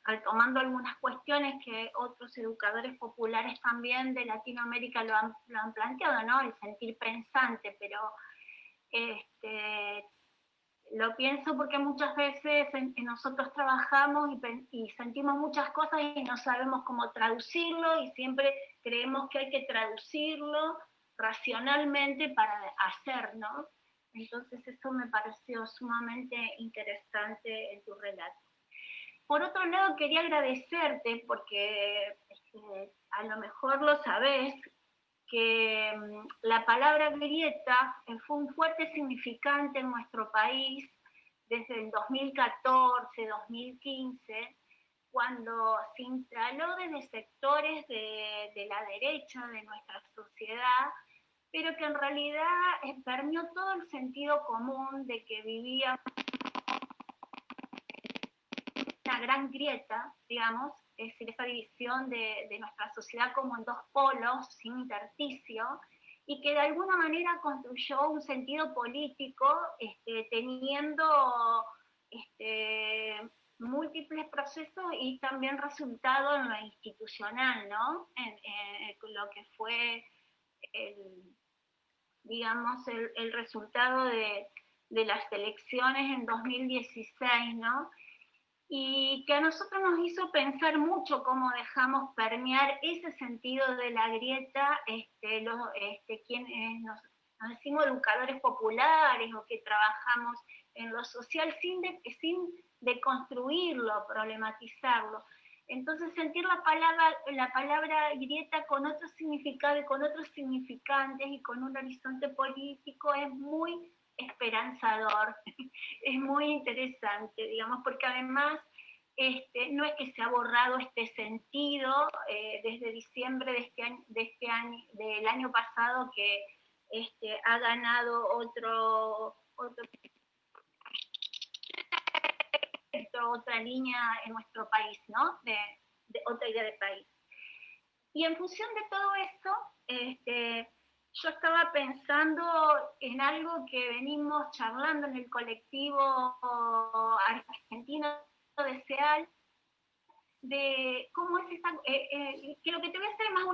Retomando algunas cuestiones que otros educadores populares también de Latinoamérica lo han planteado, ¿no? El sentir pensante, pero lo pienso porque muchas veces nosotros trabajamos y sentimos muchas cosas y no sabemos cómo traducirlo y siempre creemos que hay que traducirlo racionalmente para hacer, ¿no? Entonces eso me pareció sumamente interesante en tu relato. Por otro lado, quería agradecerte porque a lo mejor lo sabés, que la palabra grieta fue un fuerte significante en nuestro país desde el 2014, 2015, cuando se instaló desde sectores de la derecha de nuestra sociedad, pero que en realidad permeó todo el sentido común de que vivíamos una gran grieta, digamos, es decir, esa división de nuestra sociedad como en dos polos, sin intersticio, y que de alguna manera construyó un sentido político teniendo múltiples procesos y también resultado en lo institucional, ¿no? En lo que fue el resultado de las elecciones en 2016, ¿no? Y que a nosotros nos hizo pensar mucho cómo dejamos permear ese sentido de la grieta, quienes nos decimos educadores populares o que trabajamos en lo social sin deconstruirlo, problematizarlo. Entonces sentir la palabra grieta con otro significado y con otros significantes y con un horizonte político es muy esperanzador, es muy interesante, digamos, porque además no es que se ha borrado este sentido desde diciembre del año pasado que ha ganado otra línea en nuestro país, ¿no? De otra idea de país. Y en función de todo esto, yo estaba pensando en algo que venimos charlando en el colectivo argentino de SEAL, de cómo es esta, que lo que te voy a hacer es más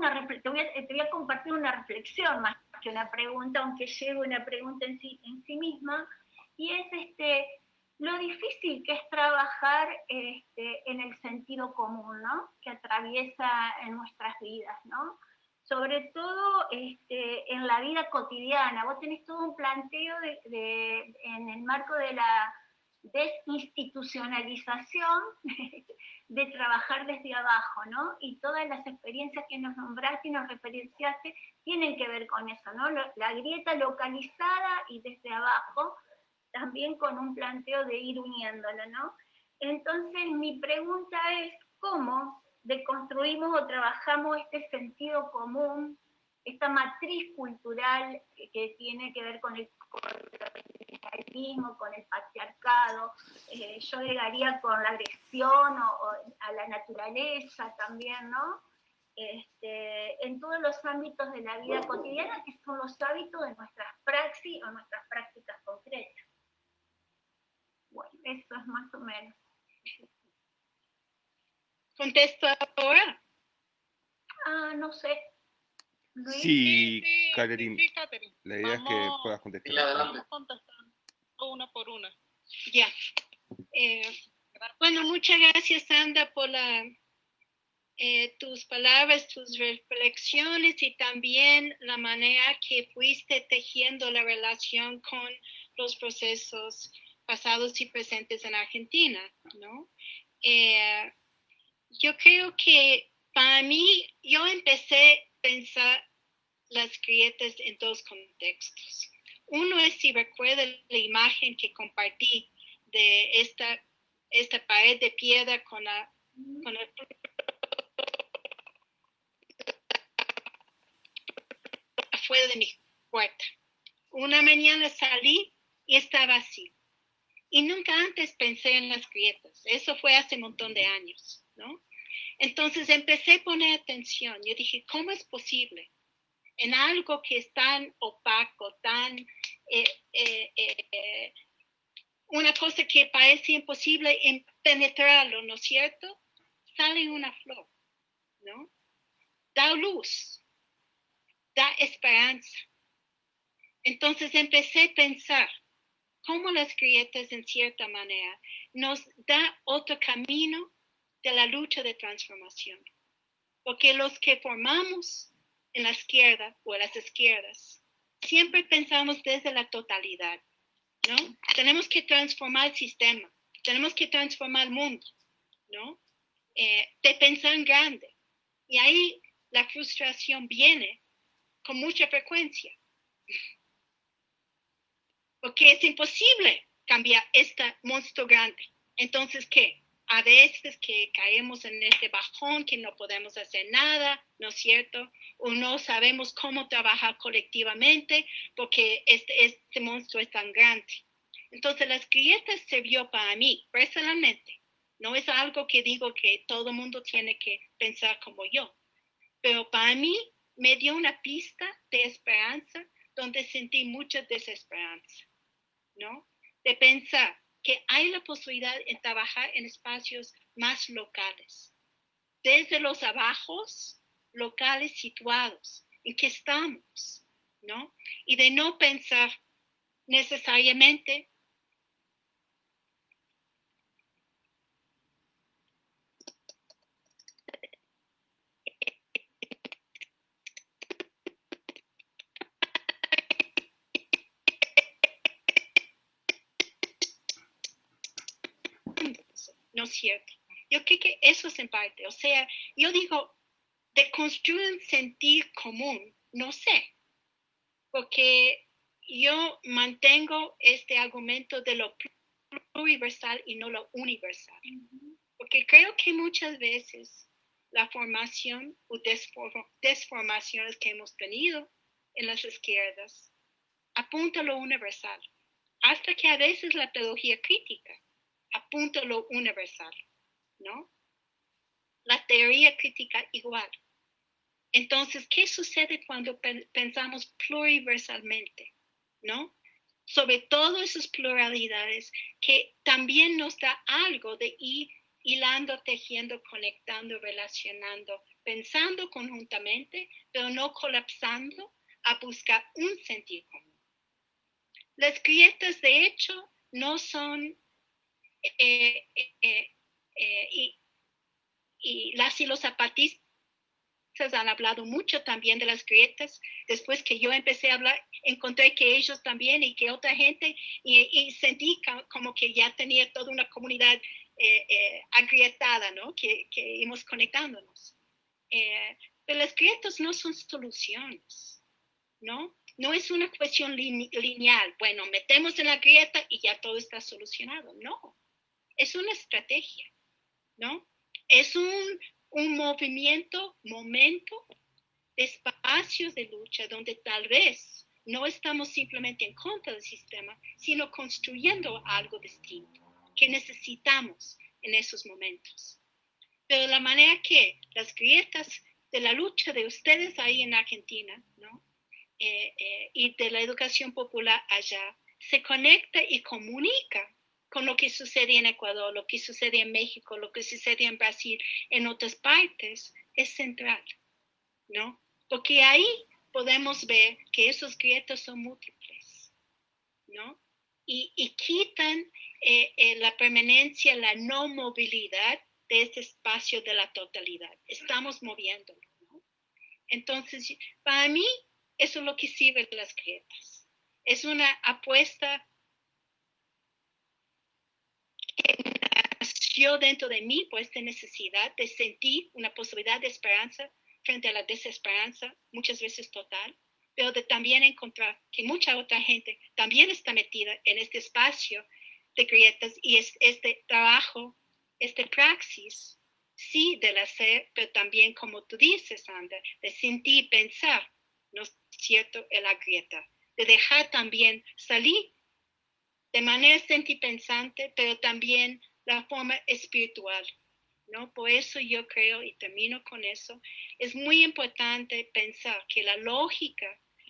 te voy a compartir una reflexión más que una pregunta, aunque lleve una pregunta en sí misma, y es lo difícil que es trabajar en el sentido común, ¿no? Que atraviesa en nuestras vidas, ¿no? Sobre todo en la vida cotidiana. Vos tenés todo un planteo en el marco de la desinstitucionalización de trabajar desde abajo, ¿no? Y todas las experiencias que nos nombraste y nos referenciaste tienen que ver con eso, ¿no? La grieta localizada y desde abajo, también con un planteo de ir uniéndolo, ¿no? Entonces mi pregunta es, ¿cómo deconstruimos o trabajamos este sentido común, esta matriz cultural que tiene que ver con el capitalismo, con el patriarcado, yo agregaría con la agresión o a la naturaleza también, ¿no? En todos los ámbitos de la vida cotidiana, que son los hábitos de nuestras praxis o nuestras prácticas concretas. Bueno, eso es más o menos. ¿Contesto ahora? No sé. ¿Luis? Sí, Catherine. Sí, Catherine. La idea es que puedas contestar. Sí, adelante. Vamos contestando una por una. Ya. Bueno, muchas gracias, Sandra, por tus palabras, tus reflexiones y también la manera que fuiste tejiendo la relación con los procesos pasados y presentes en Argentina, ¿no? Yo creo que para mí, yo empecé a pensar las grietas en dos contextos. Uno es, si recuerda la imagen que compartí de esta pared de piedra con el afuera de mi puerta. Una mañana salí y estaba así. Y nunca antes pensé en las grietas. Eso fue hace un montón de años, ¿no? Entonces empecé a poner atención. Yo dije, ¿cómo es posible en algo que es tan opaco, tan una cosa que parece imposible en penetrarlo, ¿no es cierto? Sale una flor, ¿no? Da luz, da esperanza. Entonces empecé a pensar cómo las grietas, en cierta manera, nos da otro camino de la lucha de transformación. Porque los que formamos en la izquierda o en las izquierdas, siempre pensamos desde la totalidad, ¿no? Tenemos que transformar el sistema, tenemos que transformar el mundo, ¿no? De pensar en grande. Y ahí la frustración viene con mucha frecuencia. Porque es imposible cambiar este monstruo grande. Entonces, ¿qué? A veces que caemos en este bajón, que no podemos hacer nada, ¿no es cierto? O no sabemos cómo trabajar colectivamente porque este monstruo es tan grande. Entonces, las grietas sirvió para mí, personalmente. No es algo que digo que todo el mundo tiene que pensar como yo. Pero para mí me dio una pista de esperanza donde sentí mucha desesperanza, ¿no? De pensar que hay la posibilidad de trabajar en espacios más locales, desde los abajos locales situados en que estamos, ¿no? Y de no pensar necesariamente no es cierto. Yo creo que eso es en parte, o sea, yo digo, de construir un sentir común, no sé, porque yo mantengo este argumento de lo pluriversal y no lo universal, porque creo que muchas veces la formación o desformaciones que hemos tenido en las izquierdas apunta a lo universal, hasta que a veces la teología crítica apunta a lo universal, ¿no? La teoría crítica igual. Entonces, ¿qué sucede cuando pensamos pluriversalmente, ¿no? Sobre todas esas pluralidades que también nos da algo de ir hilando, tejiendo, conectando, relacionando, pensando conjuntamente, pero no colapsando a buscar un sentido común. Las grietas, de hecho, no son y las y los zapatistas han hablado mucho también de las grietas. Después que yo empecé a hablar, encontré que ellos también y que otra gente, y sentí como que ya tenía toda una comunidad agrietada, ¿no? Que íbamos conectándonos. Pero las grietas no son soluciones, ¿no? No es una cuestión lineal. Bueno, metemos en la grieta y ya todo está solucionado. No, es una estrategia, ¿no? Es un momento de espacios de lucha donde tal vez no estamos simplemente en contra del sistema, sino construyendo algo distinto que necesitamos en esos momentos. Pero la manera que las grietas de la lucha de ustedes ahí en Argentina, ¿no? Y de la educación popular allá, se conecta y comunica con lo que sucede en Ecuador, lo que sucede en México, lo que sucede en Brasil, en otras partes, es central, ¿no? Porque ahí podemos ver que esos grietas son múltiples, ¿no? Y quitan la permanencia, la no movilidad de este espacio de la totalidad. Estamos moviéndolo, ¿no? Entonces, para mí, eso es lo que sirve de las grietas. Es una apuesta que nació dentro de mí por esta necesidad de sentir una posibilidad de esperanza frente a la desesperanza, muchas veces total, pero de también encontrar que mucha otra gente también está metida en este espacio de grietas y este trabajo, este praxis, sí, del hacer, pero también, como tú dices, Sandra, de sentir y pensar, ¿no es cierto?, en la grieta, de dejar también salir de manera sentipensante, pero también la forma espiritual, ¿no? Por eso yo creo, y termino con eso, es muy importante pensar que la lógica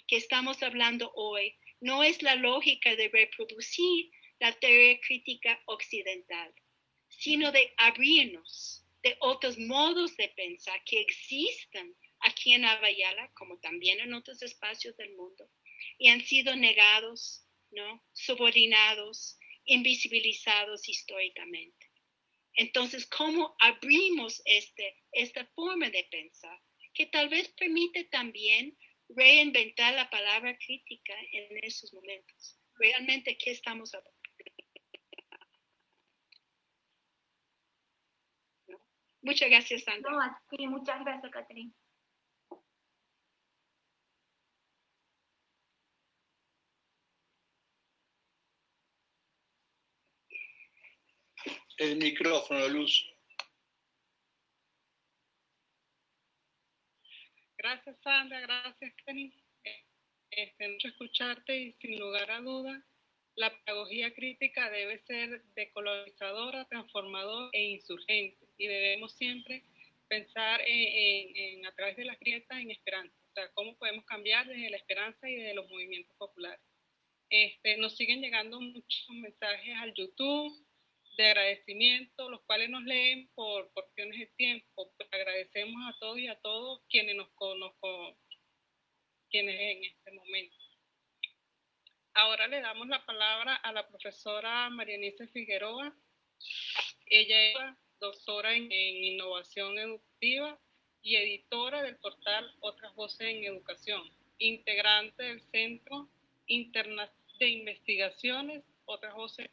que estamos hablando hoy no es la lógica de reproducir la teoría crítica occidental, sino de abrirnos de otros modos de pensar que existen aquí en Abayala, como también en otros espacios del mundo, y han sido negados, ¿no? Subordinados, invisibilizados históricamente. Entonces, ¿cómo abrimos esta forma de pensar? Que tal vez permite también reinventar la palabra crítica en esos momentos. Realmente, ¿qué estamos hablando? ¿No? Muchas gracias, Sandra. No, a ti, muchas gracias, Catherine. El micrófono, Luz. Gracias, Sandra, gracias, Kenny. Mucho escucharte y sin lugar a dudas, la pedagogía crítica debe ser decolonizadora, transformadora e insurgente, y debemos siempre pensar a través de las grietas en esperanza, o sea, cómo podemos cambiar desde la esperanza y desde los movimientos populares. Nos siguen llegando muchos mensajes al YouTube de agradecimiento, los cuales nos leen por cuestiones de tiempo. Agradecemos a todos y a todos quienes nos conozcan, quienes en este momento. Ahora le damos la palabra a la profesora Marianice Figueroa. Ella es doctora en innovación educativa y editora del portal Otras Voces en Educación, integrante del Centro Internacional de Investigaciones Otras Voces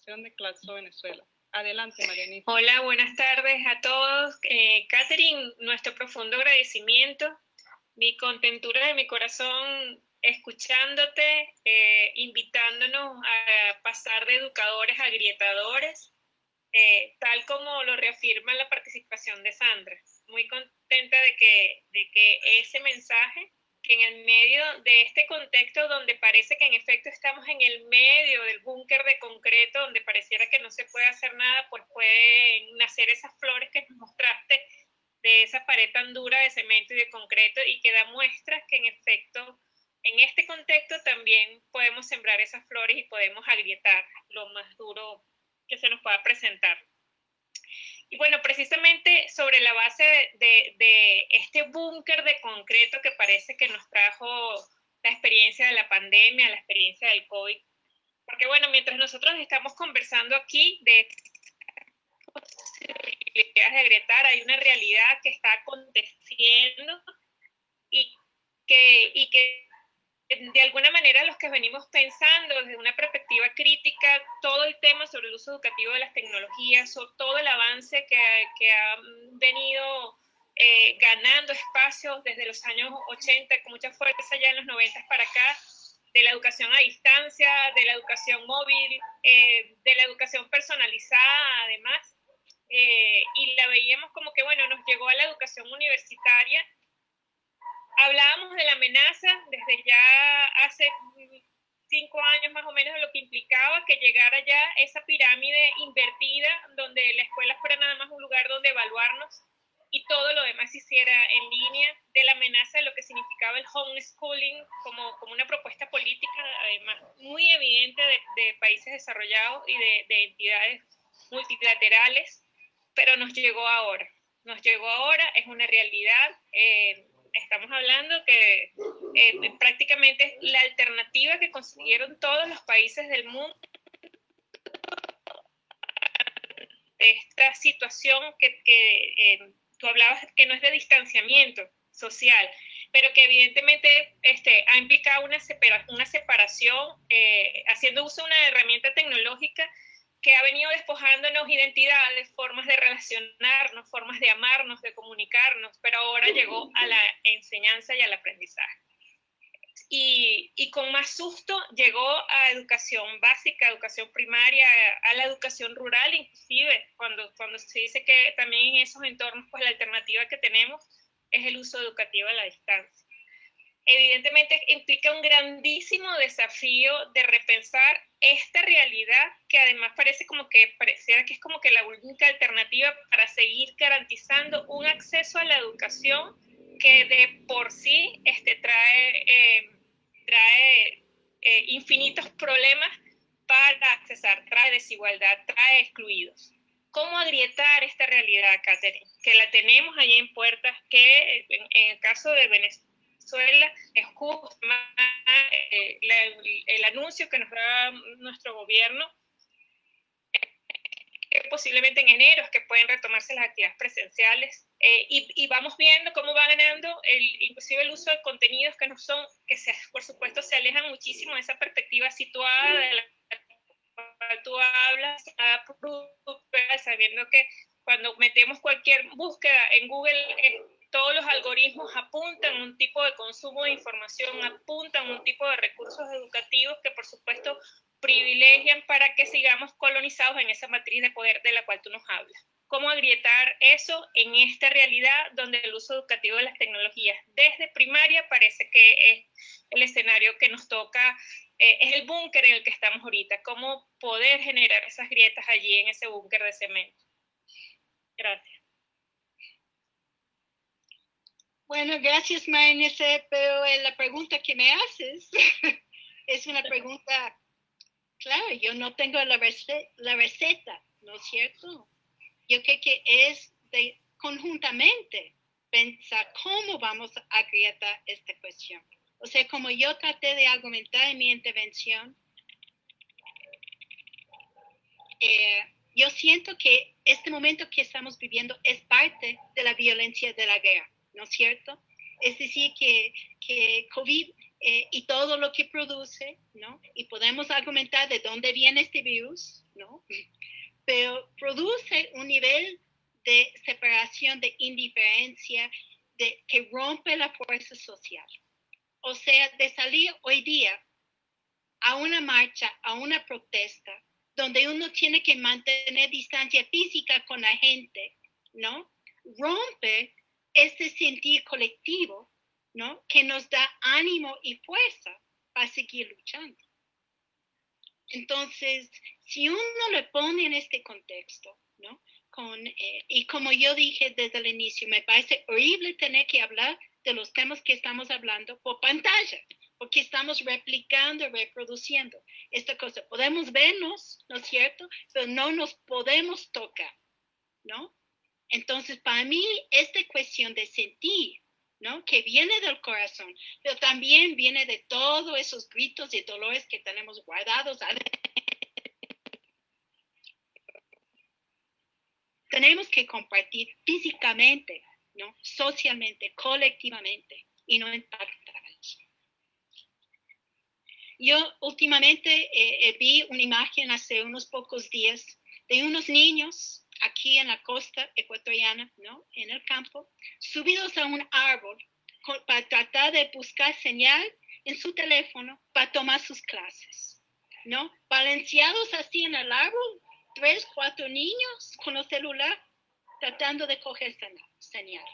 de Claxo, Venezuela. Adelante, Marianice. Hola, buenas tardes a todos. Catherine, nuestro profundo agradecimiento, mi contentura de mi corazón escuchándote, invitándonos a pasar de educadores a grietadores, tal como lo reafirma la participación de Sandra. Muy contenta de que ese mensaje, que en el medio de este contexto donde parece que en efecto estamos en el medio del búnker de concreto, donde pareciera que no se puede hacer nada, pues pueden nacer esas flores que nos mostraste de esa pared tan dura de cemento y de concreto, y que da muestras que en efecto en este contexto también podemos sembrar esas flores y podemos agrietar lo más duro que se nos pueda presentar. Y bueno, precisamente sobre la base de este búnker de concreto que parece que nos trajo la experiencia de la pandemia, la experiencia del COVID, porque bueno, mientras nosotros estamos conversando aquí de posibilidades de agrietar, hay una realidad que está aconteciendo y que de alguna manera los que venimos pensando desde una perspectiva crítica todo el tema sobre el uso educativo de las tecnologías, sobre todo el avance que ha venido ganando espacios desde los años 80 con mucha fuerza ya en los 90 para acá, de la educación a distancia, de la educación móvil, de la educación personalizada además, y la veíamos como que bueno, nos llegó a la educación universitaria. Hablábamos de la amenaza desde ya hace 5 años más o menos, de lo que implicaba que llegara ya esa pirámide invertida, donde la escuela fuera nada más un lugar donde evaluarnos y todo lo demás se hiciera en línea, de la amenaza de lo que significaba el homeschooling como una propuesta política, además muy evidente de países desarrollados y de entidades multilaterales, pero nos llegó ahora, es una realidad. Estamos hablando que prácticamente es la alternativa que consiguieron todos los países del mundo. Esta situación que tú hablabas que no es de distanciamiento social, pero que evidentemente ha implicado una separación, haciendo uso de una herramienta tecnológica que ha venido despojándonos identidades, formas de relacionarnos, formas de amarnos, de comunicarnos, pero ahora llegó a la enseñanza y al aprendizaje. Y con más susto llegó a educación básica, educación primaria, a la educación rural, inclusive cuando se dice que también en esos entornos pues la alternativa que tenemos es el uso educativo a la distancia. Evidentemente implica un grandísimo desafío de repensar esta realidad que además pareciera que es como que la única alternativa para seguir garantizando un acceso a la educación que de por sí trae infinitos problemas para accesar, trae desigualdad, trae excluidos. ¿Cómo agrietar esta realidad, Catherine? Que la tenemos allí en puertas, que en el caso de Venezuela es justo el anuncio que nos da nuestro gobierno, que posiblemente en enero es que pueden retomarse las actividades presenciales, y vamos viendo cómo va ganando inclusive el uso de contenidos que por supuesto se alejan muchísimo de esa perspectiva situada de la cual tú hablas, sabiendo que cuando metemos cualquier búsqueda en Google, todos los algoritmos apuntan a un tipo de consumo de información, apuntan a un tipo de recursos educativos que por supuesto privilegian para que sigamos colonizados en esa matriz de poder de la cual tú nos hablas. ¿Cómo agrietar eso en esta realidad donde el uso educativo de las tecnologías desde primaria parece que es el escenario que nos toca, es el búnker en el que estamos ahorita? ¿Cómo poder generar esas grietas allí en ese búnker de cemento? Gracias. Bueno, gracias, Maynese, pero la pregunta que me haces es una pregunta, claro, yo no tengo la receta, ¿no es cierto? Yo creo que es de conjuntamente pensar cómo vamos a agrietar esta cuestión. O sea, como yo traté de argumentar en mi intervención, yo siento que este momento que estamos viviendo es parte de la violencia de la guerra, ¿no es cierto? Es decir, que COVID y todo lo que produce, ¿no? Y podemos argumentar de dónde viene este virus, ¿no? Pero produce un nivel de separación, de indiferencia, que rompe la fuerza social. O sea, de salir hoy día a una marcha, a una protesta, donde uno tiene que mantener distancia física con la gente, ¿no? Rompe ese sentir colectivo, ¿no? Que nos da ánimo y fuerza para seguir luchando. Entonces, si uno le pone en este contexto, ¿no? Y como yo dije desde el inicio, me parece horrible tener que hablar de los temas que estamos hablando por pantalla, porque estamos replicando, reproduciendo esta cosa. Podemos vernos, ¿no es cierto? Pero no nos podemos tocar, ¿no? Entonces, para mí, esta cuestión de sentir, ¿no? Que viene del corazón, pero también viene de todos esos gritos y dolores que tenemos guardados. Tenemos que compartir físicamente, ¿no? Socialmente, colectivamente, y no impactar. Yo últimamente vi una imagen hace unos pocos días de unos niños aquí en la costa ecuatoriana, ¿no? En el campo, subidos a un árbol para tratar de buscar señal en su teléfono para tomar sus clases, ¿no? Balanceados así en el árbol, 3, 4 niños con el celular tratando de coger señal.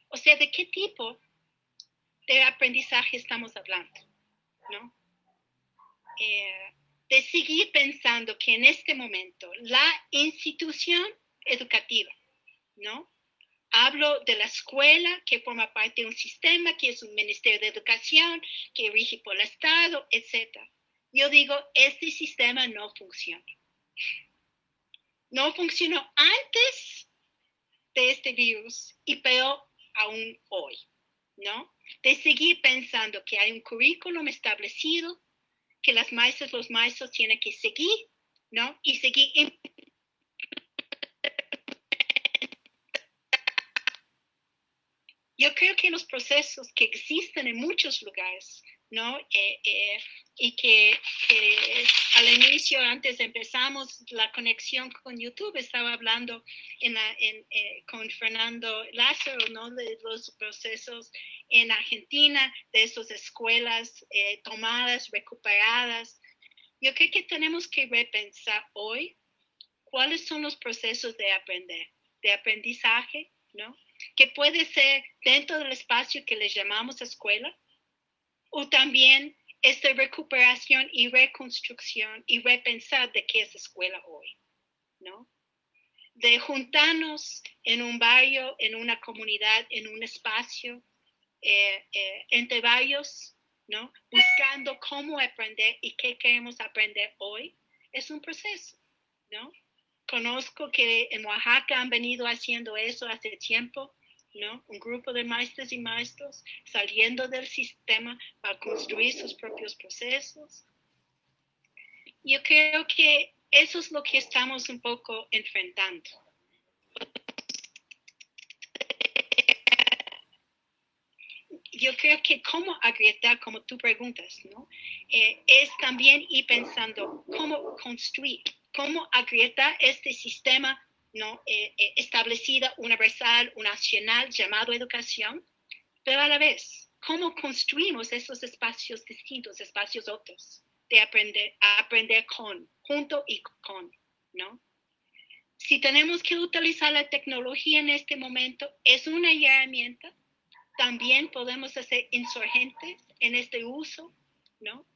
O sea, ¿de qué tipo de aprendizaje estamos hablando? ¿No? De seguir pensando que en este momento la institución educativa, ¿no? Hablo de la escuela que forma parte de un sistema que es un ministerio de educación, que rige por el Estado, etc. Yo digo, este sistema no funciona. No funcionó antes de este virus y peor aún hoy, ¿no? De seguir pensando que hay un currículum establecido, que las maestras, los maestros tienen que seguir, ¿no? Y seguir. Yo creo que los procesos que existen en muchos lugares, ¿no? Y que al inicio, antes empezamos la conexión con YouTube, estaba hablando con Fernando Lázaro, ¿no? De los procesos en Argentina, de esas escuelas tomadas, recuperadas. Yo creo que tenemos que repensar hoy cuáles son los procesos de aprendizaje, ¿no? Que puede ser dentro del espacio que le llamamos escuela, o también esta recuperación y reconstrucción y repensar de qué es escuela hoy, ¿no? De juntarnos en un barrio, en una comunidad, en un espacio, entre varios, ¿no? Buscando cómo aprender y qué queremos aprender hoy, es un proceso, ¿no? Conozco que en Oaxaca han venido haciendo eso hace tiempo, ¿no? Un grupo de maestras y maestros saliendo del sistema para construir sus propios procesos. Yo creo que eso es lo que estamos un poco enfrentando. Yo creo que cómo agrietar, como tú preguntas, ¿no? Es también ir pensando cómo construir, cómo agrietar este sistema, ¿no? Establecido, universal, nacional, llamado educación, pero a la vez, cómo construimos esos espacios distintos, espacios otros, de aprender con, junto y con, ¿no? Si tenemos que utilizar la tecnología en este momento, es una herramienta. También podemos ser insurgentes en este uso, ¿no?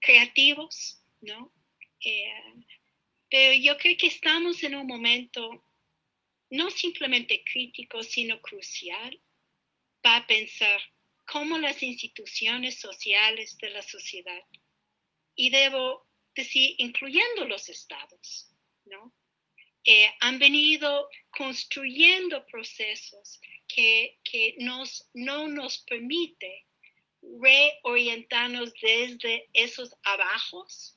Creativos, ¿no? Pero yo creo que estamos en un momento no simplemente crítico, sino crucial para pensar cómo las instituciones sociales de la sociedad, y debo decir, incluyendo los estados, ¿no? Han venido construyendo procesos que no nos permite reorientarnos desde esos abajos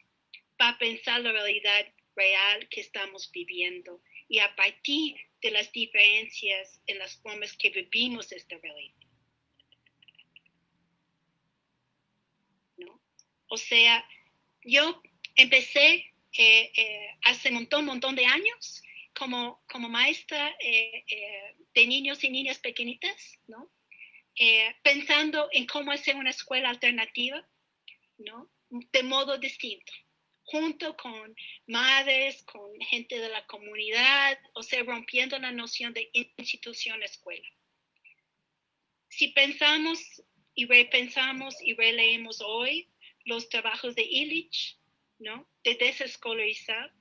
para pensar la realidad real que estamos viviendo y a partir de las diferencias en las formas que vivimos esta realidad, ¿no? O sea, yo empecé hace un montón de años como maestra de niños y niñas pequeñitas, ¿no? Pensando en cómo hacer una escuela alternativa, ¿no? De modo distinto, junto con madres, con gente de la comunidad, o sea, rompiendo la noción de institución-escuela. Si pensamos y repensamos y releemos hoy los trabajos de Illich, ¿no? De desescolarizar,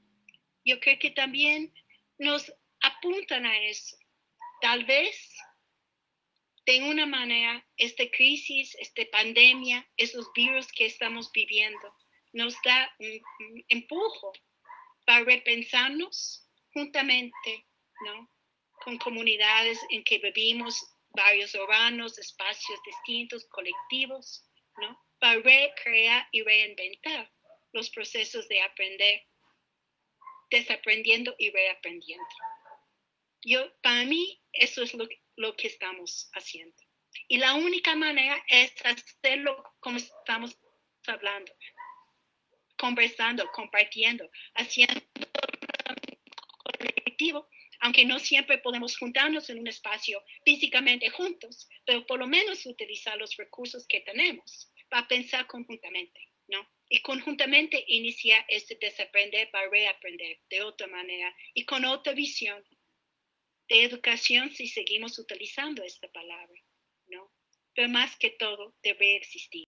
yo creo que también nos apuntan a eso. Tal vez, de una manera, esta crisis, esta pandemia, esos virus que estamos viviendo, nos da un empujo para repensarnos juntamente, ¿no? Con comunidades en que vivimos, barrios urbanos, espacios distintos, colectivos, ¿no? Para recrear y reinventar los procesos de aprender, desaprendiendo y reaprendiendo. Para mí, eso es lo que estamos haciendo. Y la única manera es hacerlo como estamos hablando, conversando, compartiendo, haciendo colectivo, aunque no siempre podemos juntarnos en un espacio físicamente juntos, pero por lo menos utilizar los recursos que tenemos para pensar conjuntamente, ¿no? Y conjuntamente iniciar este desaprender para reaprender de otra manera y con otra visión de educación, si seguimos utilizando esta palabra, ¿no? Pero más que todo debe existir,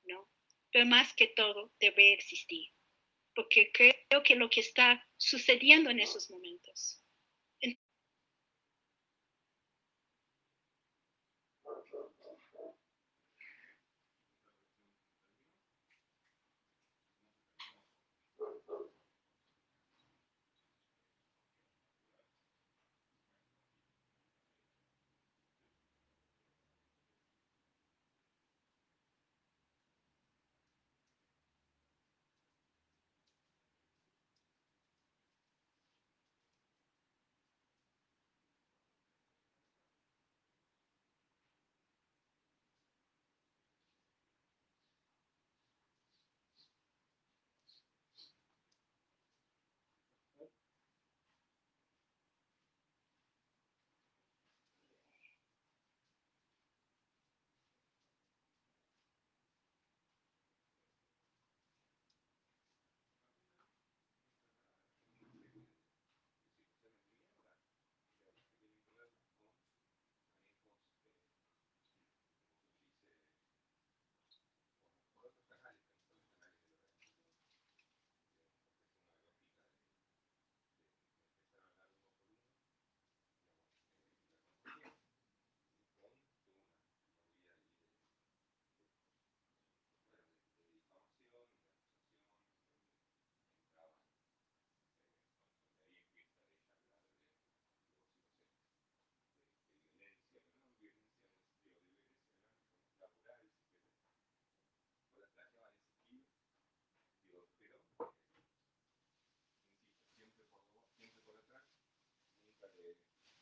¿no? Pero más que todo debe existir, porque creo que lo que está sucediendo en esos momentos.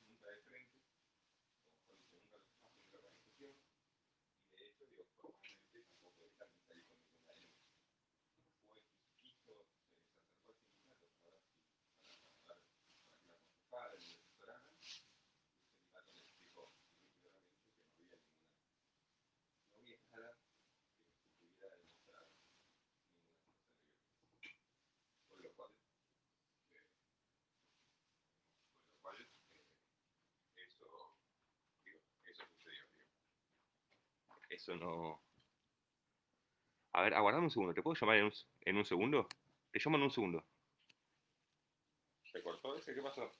nunca de frente, con nunca los espacios de la organización, y de hecho, digo, formalmente tampoco directamente salí con ninguna de ellos. Fue quiso, se acercó al sindicato para ver si, para que la aconsejara y la asesorara, y el sindicato le explicó muy claramente que no había nada que pudiera demostrar ninguna situación de violencia. Por lo cual, eso, digo, eso sucedió, digo. Eso no. A ver, aguardame un segundo. ¿Te puedo llamar en un segundo? Te llamo en un segundo. ¿Se cortó ese? ¿Qué pasó?